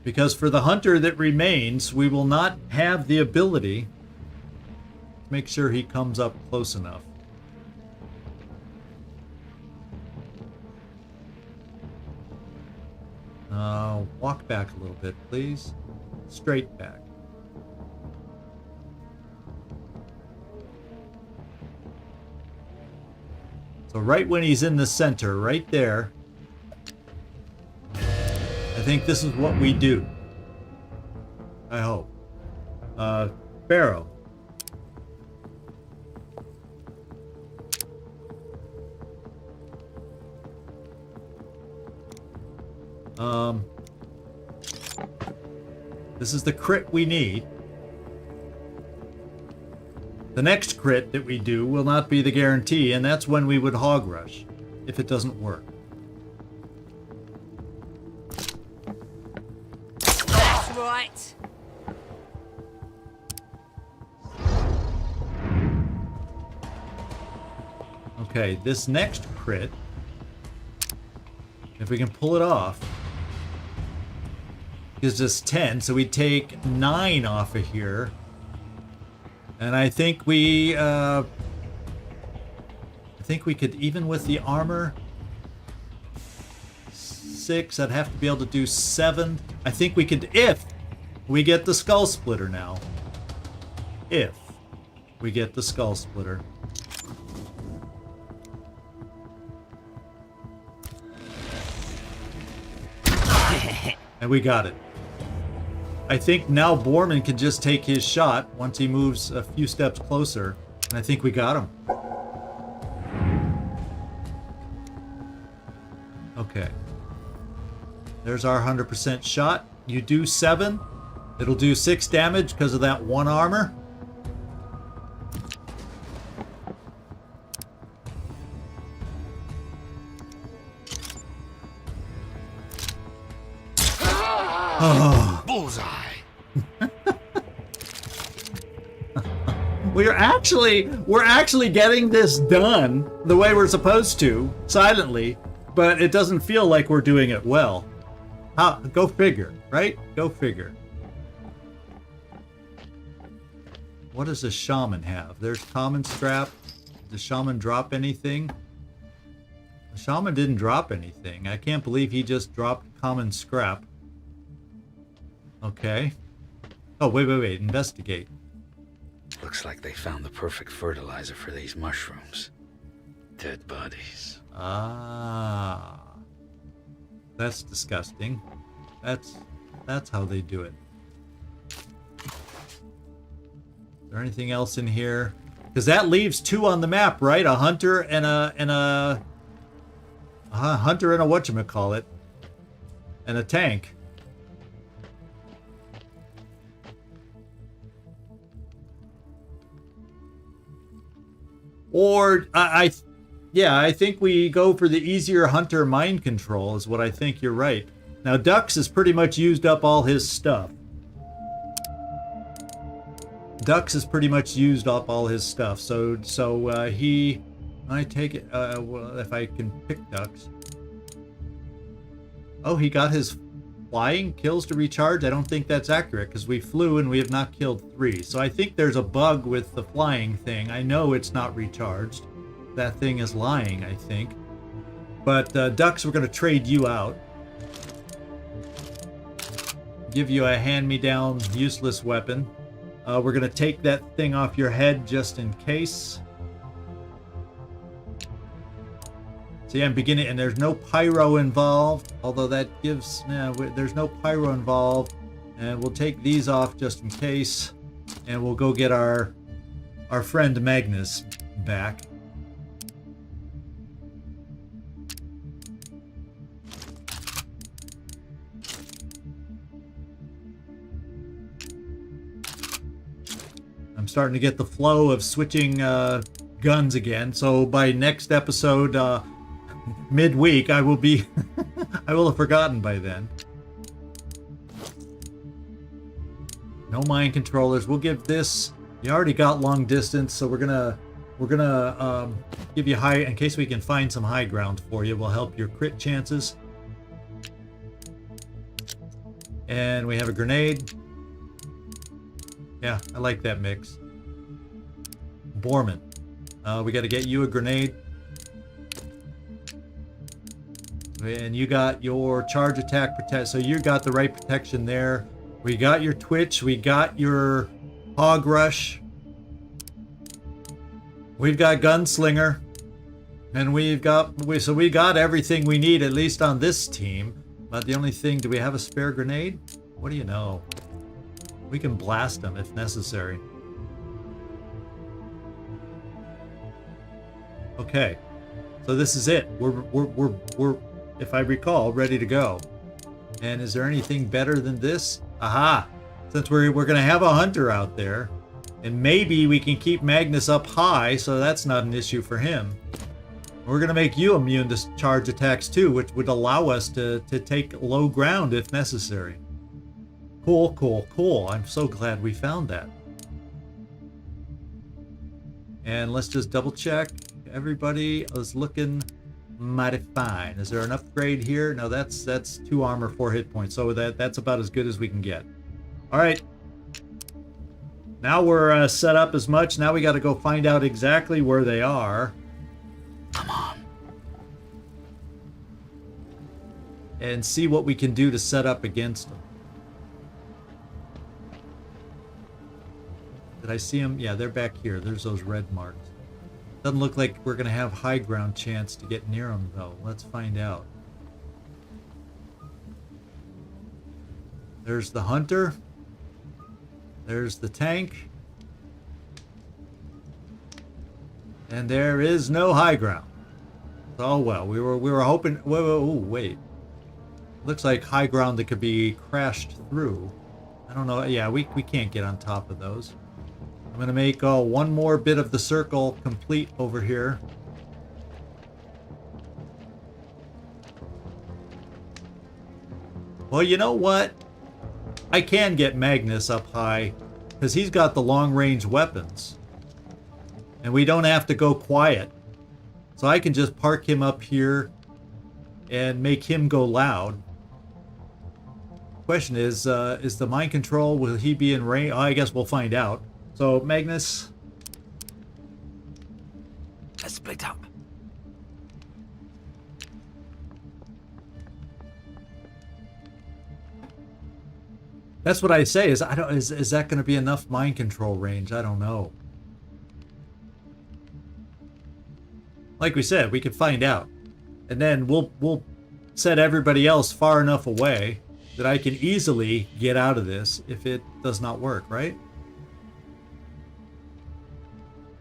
Because for the hunter that remains, we will not have the ability to make sure he comes up close enough. Walk back a little bit, please. Straight back. So right when he's in the center, right there, I think this is what we do. I hope. Pharaoh. This is the crit we need. The next crit that we do will not be the guarantee, and that's when we would hog rush, if it doesn't work. That's right. Okay, this next crit, if we can pull it off, gives us 10, so we take 9 off of here. And I think we could, even with the armor, 6, I'd have to be able to do 7. I think we could, if we get the Skull Splitter now. If we get the Skull Splitter. And we got it. I think now Borman can just take his shot once he moves a few steps closer. I think we got him. Okay. There's our 100% shot. You do 7. It'll do 6 damage because of that 1 armor. Oh. Bullseye. We're actually getting this done the way we're supposed to, silently, but it doesn't feel like we're doing it well. Go figure, right? Go figure. What does a shaman have? There's common scrap. Did the shaman drop anything? The shaman didn't drop anything. I can't believe he just dropped common scrap. Okay. Oh, wait. Investigate. Looks like they found the perfect fertilizer for these mushrooms. Dead bodies. Ah. That's disgusting. That's how they do it. Is there anything else in here? Because that leaves 2 on the map, right? A hunter and a hunter and a whatchamacallit. And a tank. Or I think we go for the easier hunter mind control is what I think. You're right. Now Dux has pretty much used up all his stuff. So he, I take it, well, if I can pick Dux. Oh, he got his flying kills to recharge. I don't think that's accurate because we flew and we have not killed 3. So I think there's a bug with the flying thing. I know it's not recharged. That thing is lying, I think. But Dux, we're going to trade you out. Give you a hand-me-down useless weapon. We're going to take that thing off your head just in case. See, I'm beginning, and there's no pyro involved, although that gives, there's no pyro involved. And we'll take these off just in case, and we'll go get our friend Magnus back. I'm starting to get the flow of switching guns again, so by next episode, midweek, I will be I will have forgotten by then. No mind controllers. We'll give this, you already got long distance, so we're gonna give you high, in case we can find some high ground for you. We'll help your crit chances. And we have a grenade. Yeah, I like that mix. Borman, we got to get you a grenade. And you got your charge attack protect, so you got the right protection there. We got your twitch, we got your hog rush. We've got gunslinger. And we got everything we need, at least on this team. But the only thing, do we have a spare grenade? What do you know? We can blast them if necessary. Okay. So this is it. We're if I recall, ready to go. And is there anything better than this? Aha! Since we're gonna have a hunter out there, and maybe we can keep Magnus up high, so that's not an issue for him. We're gonna make you immune to charge attacks too, which would allow us to take low ground if necessary. Cool. I'm so glad we found that. And let's just double check. Everybody is looking mighty fine. Is there an upgrade here? No, that's 2 armor, 4 hit points. So that's about as good as we can get. All right. Now we're set up as much. Now we got to go find out exactly where they are. Come on. And see what we can do to set up against them. Did I see them? Yeah, they're back here. There's those red marks. Doesn't look like we're going to have high ground chance to get near them, though. Let's find out. There's the hunter. There's the tank. And there is no high ground. Oh well, we were hoping. Wait. Looks like high ground that could be crashed through. I don't know. Yeah, we can't get on top of those. I'm gonna make one more bit of the circle complete over here. Well, you know what? I can get Magnus up high because he's got the long-range weapons. And we don't have to go quiet. So I can just park him up here and make him go loud. Question is the mind control, will he be in range? Oh, I guess we'll find out. So, Magnus. Let's split up. That's what I say. Is that going to be enough mind control range? I don't know. Like we said, we could find out, and then we'll set everybody else far enough away that I can easily get out of this if it does not work, right?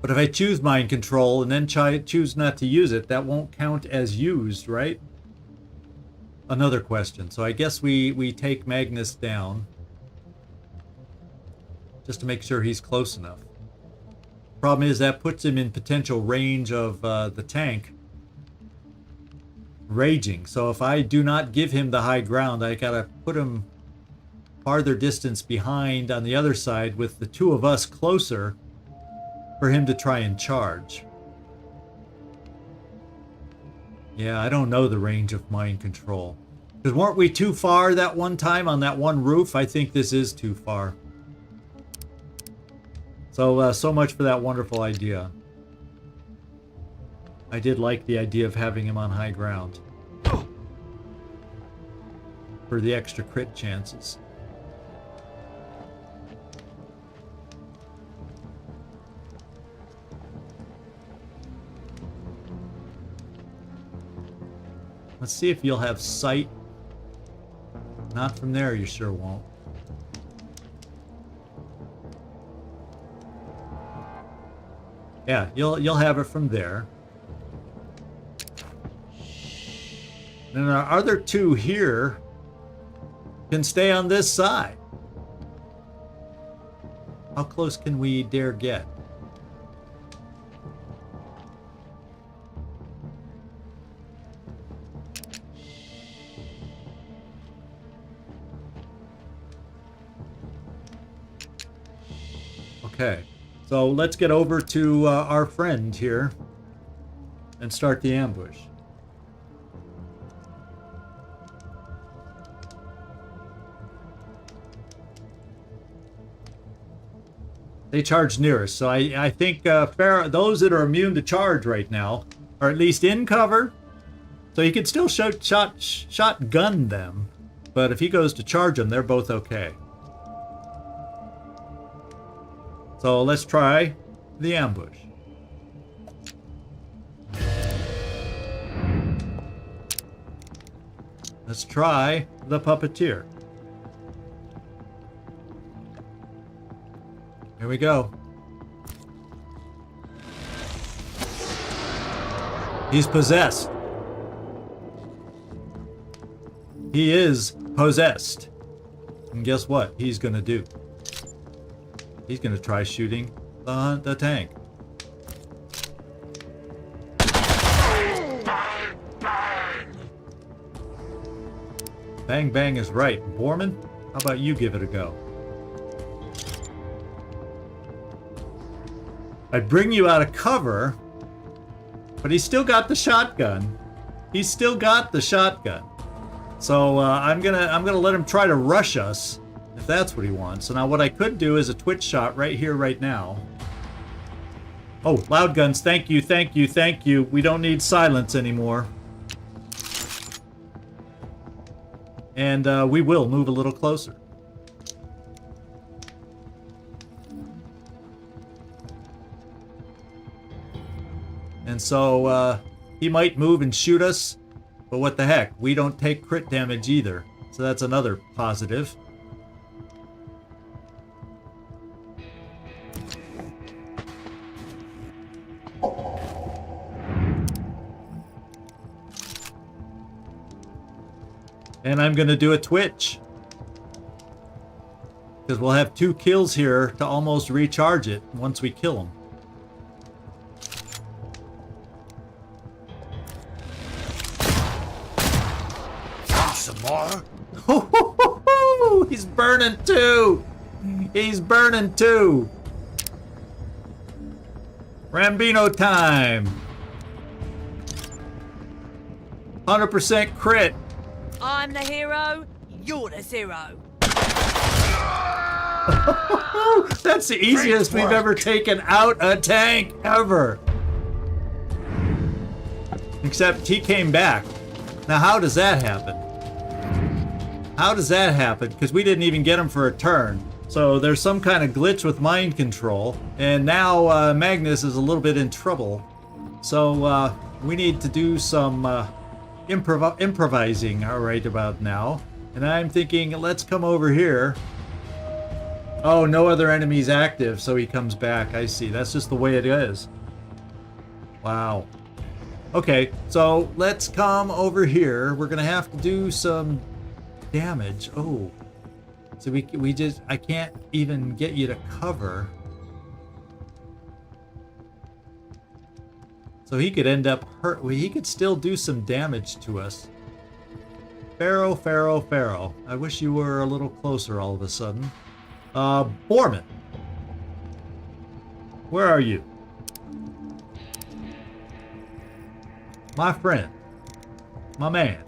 But if I choose mind control and then choose not to use it, that won't count as used, right? Another question. So I guess we take Magnus down just to make sure he's close enough. Problem is that puts him in potential range of the tank raging. So if I do not give him the high ground, I gotta put him farther distance behind on the other side with the two of us closer for him to try and charge. Yeah, I don't know the range of mind control. Because weren't we too far that one time on that one roof? I think this is too far. So much for that wonderful idea. I did like the idea of having him on high ground. For the extra crit chances. Let's see if you'll have sight. Not from there, you sure won't. Yeah, you'll have it from there. And our other two here can stay on this side. How close can we dare get? Okay. So let's get over to our friend here and start the ambush. They charge nearest, so I think those that are immune to charge right now are at least in cover. So he could still shotgun them, but if he goes to charge them, they're both okay. So let's try the ambush. Let's try the puppeteer. Here we go. He's possessed. He is possessed. And guess what he's gonna do? He's gonna try shooting the tank. Bang bang is right. Borman, how about you give it a go? I'd bring you out of cover, but he's still got the shotgun. He's still got the shotgun. So I'm gonna let him try to rush us. If that's what he wants. So now what I could do is a twitch shot right here, right now. Oh, loud guns. Thank you, thank you, thank you. We don't need silence anymore. And we will move a little closer. And so he might move and shoot us, but what the heck? We don't take crit damage either. So that's another positive. And I'm gonna do a Twitch. Because we'll have 2 kills here to almost recharge it once we kill him. Some more? He's burning too! He's burning too! Rambino time! 100% crit! I'm the hero, you're the zero. That's the easiest we've ever taken out a tank ever! Except he came back. Now how does that happen? How does that happen? Because we didn't even get him for a turn. So there's some kind of glitch with mind control. And now Magnus is a little bit in trouble. So we need to do some improvising right about now. And I'm thinking, let's come over here. Oh, no other enemies active, so he comes back. I see. That's just the way it is. Wow. Okay, so let's come over here. We're gonna have to do some damage. Oh, so we just, I can't even get you to cover. So he could end up hurt. Well, he could still do some damage to us. Pharaoh, Pharaoh, Pharaoh. I wish you were a little closer all of a sudden. Borman. Where are you? My friend. My man.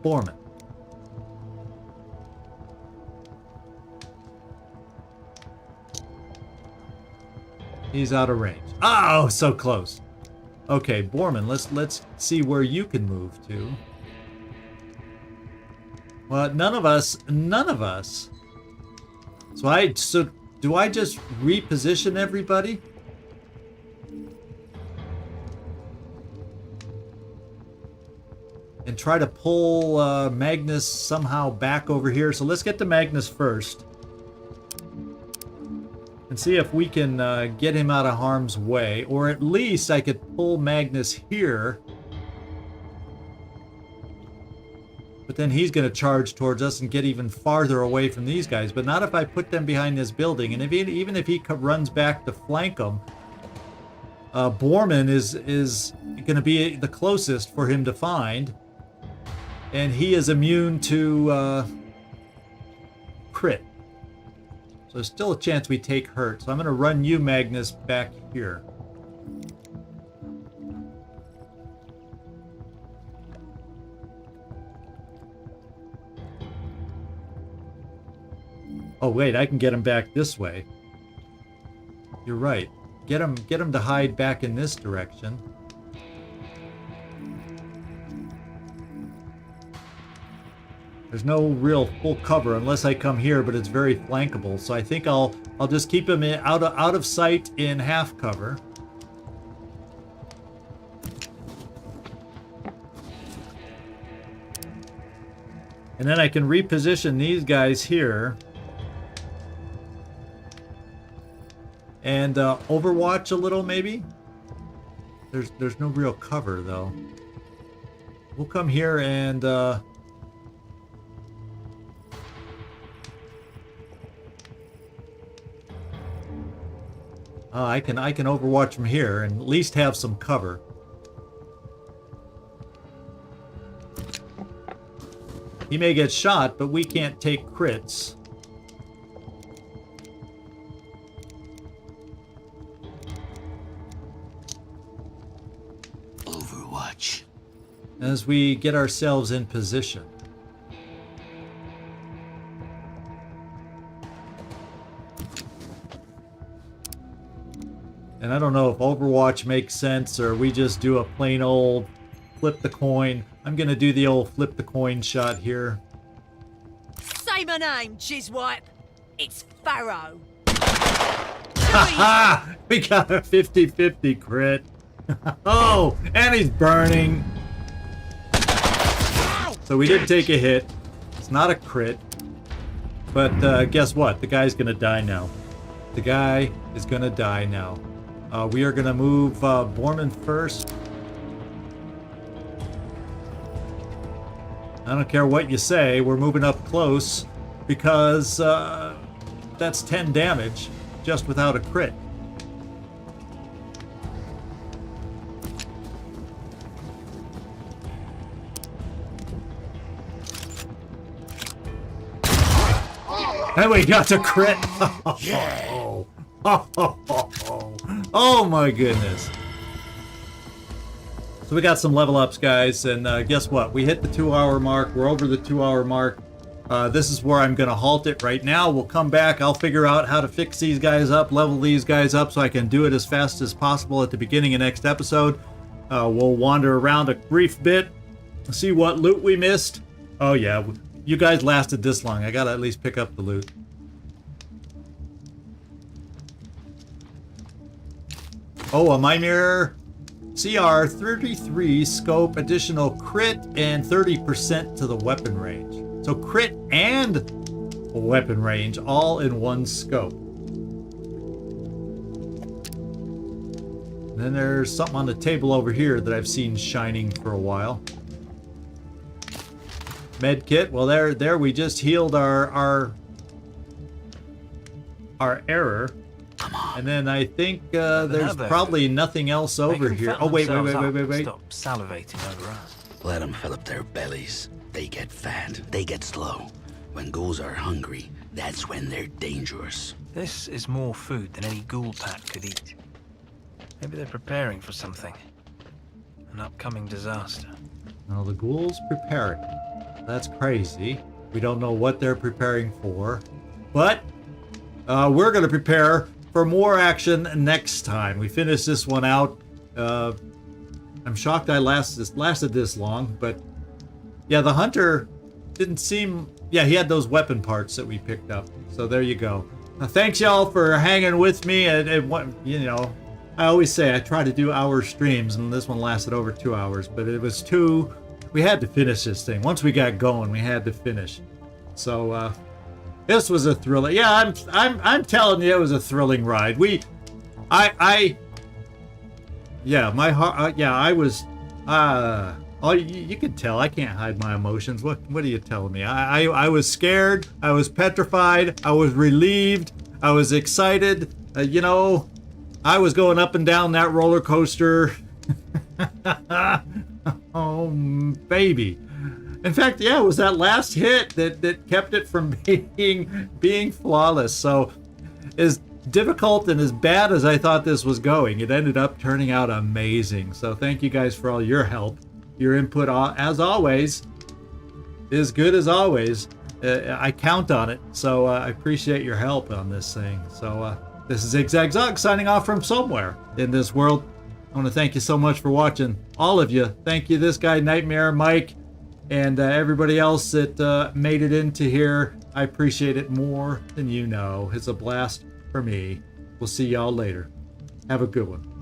Borman. He's out of range. Oh, so close. Okay, Borman, let's see where you can move to. Well, none of us. So do I just reposition everybody? And try to pull Magnus somehow back over here. So let's get to Magnus first. And see if we can get him out of harm's way. Or at least I could pull Magnus here. But then he's going to charge towards us and get even farther away from these guys. But not if I put them behind this building. And even if he runs back to flank them, Borman is going to be the closest for him to find. And he is immune to crit. So there's still a chance we take hurt. So I'm going to run you, Magnus, back here. Oh wait, I can get him back this way. You're right. Get him to hide back in this direction. There's no real full cover unless I come here, but it's very flankable. So I think I'll just keep him out of sight in half cover. And then I can reposition these guys here. And overwatch a little, maybe? There's no real cover, though. We'll come here and... I can overwatch from here and at least have some cover. He may get shot, but we can't take crits. Overwatch. As we get ourselves in position. And I don't know if Overwatch makes sense or we just do a plain old flip the coin. I'm gonna do the old flip the coin shot here. Say my name, Jizwipe. It's Pharaoh. Ha! We got a 50-50 crit. Oh, and he's burning. So we did take a hit. It's not a crit. But guess what? The guy's gonna die now. The guy is gonna die now. We are gonna move Borman first. I don't care what you say, we're moving up close because that's 10 damage just without a crit. And we got the crit. Oh my goodness. So we got some level ups, guys, and guess what? We hit the 2-hour mark. We're over the 2-hour mark. This is where I'm going to halt it right now. We'll come back. I'll figure out how to fix these guys up, level these guys up so I can do it as fast as possible at the beginning of next episode. We'll wander around a brief bit, see what loot we missed. Oh yeah, you guys lasted this long. I got to at least pick up the loot. Oh, a Miney CR33 scope, additional crit, and 30% to the weapon range. So crit and weapon range all in one scope. And then there's something on the table over here that I've seen shining for a while. Med kit. Well, there we just healed our error. Come on. And then I think there's probably nothing else over here. Oh, wait. Stop salivating over us. Let them fill up their bellies. They get fat. They get slow. When ghouls are hungry, that's when they're dangerous. This is more food than any ghoul pack could eat. Maybe they're preparing for something. An upcoming disaster. Well, the ghouls preparing. That's crazy. We don't know what they're preparing for. But we're going to prepare for more action next time. We finish this one out. I'm shocked I lasted this long, but yeah, the hunter didn't seem... Yeah, he had those weapon parts that we picked up. So there you go. Thanks y'all for hanging with me. And you know, I always say I try to do hour streams, and this one lasted over 2 hours, but it was too... We had to finish this thing. Once we got going, we had to finish. So this was a thrilling... Yeah, I'm telling you, it was a thrilling ride. Yeah, my heart... yeah, I was... oh, you can tell. I can't hide my emotions. What are you telling me? I was scared. I was petrified. I was relieved. I was excited. You know, I was going up and down that roller coaster. Oh, baby. In fact, yeah, it was that last hit that kept it from being flawless. So, as difficult and as bad as I thought this was going, it ended up turning out amazing. So thank you guys for all your help. Your input, as always, is good as always. I count on it. So I appreciate your help on this thing. So this is Zigzag Zug signing off from somewhere in this world. I want to thank you so much for watching. All of you. Thank you, this guy, Nightmare, Mike, and everybody else that made it into here. I appreciate it more than you know. It's a blast for me. We'll see y'all later. Have a good one.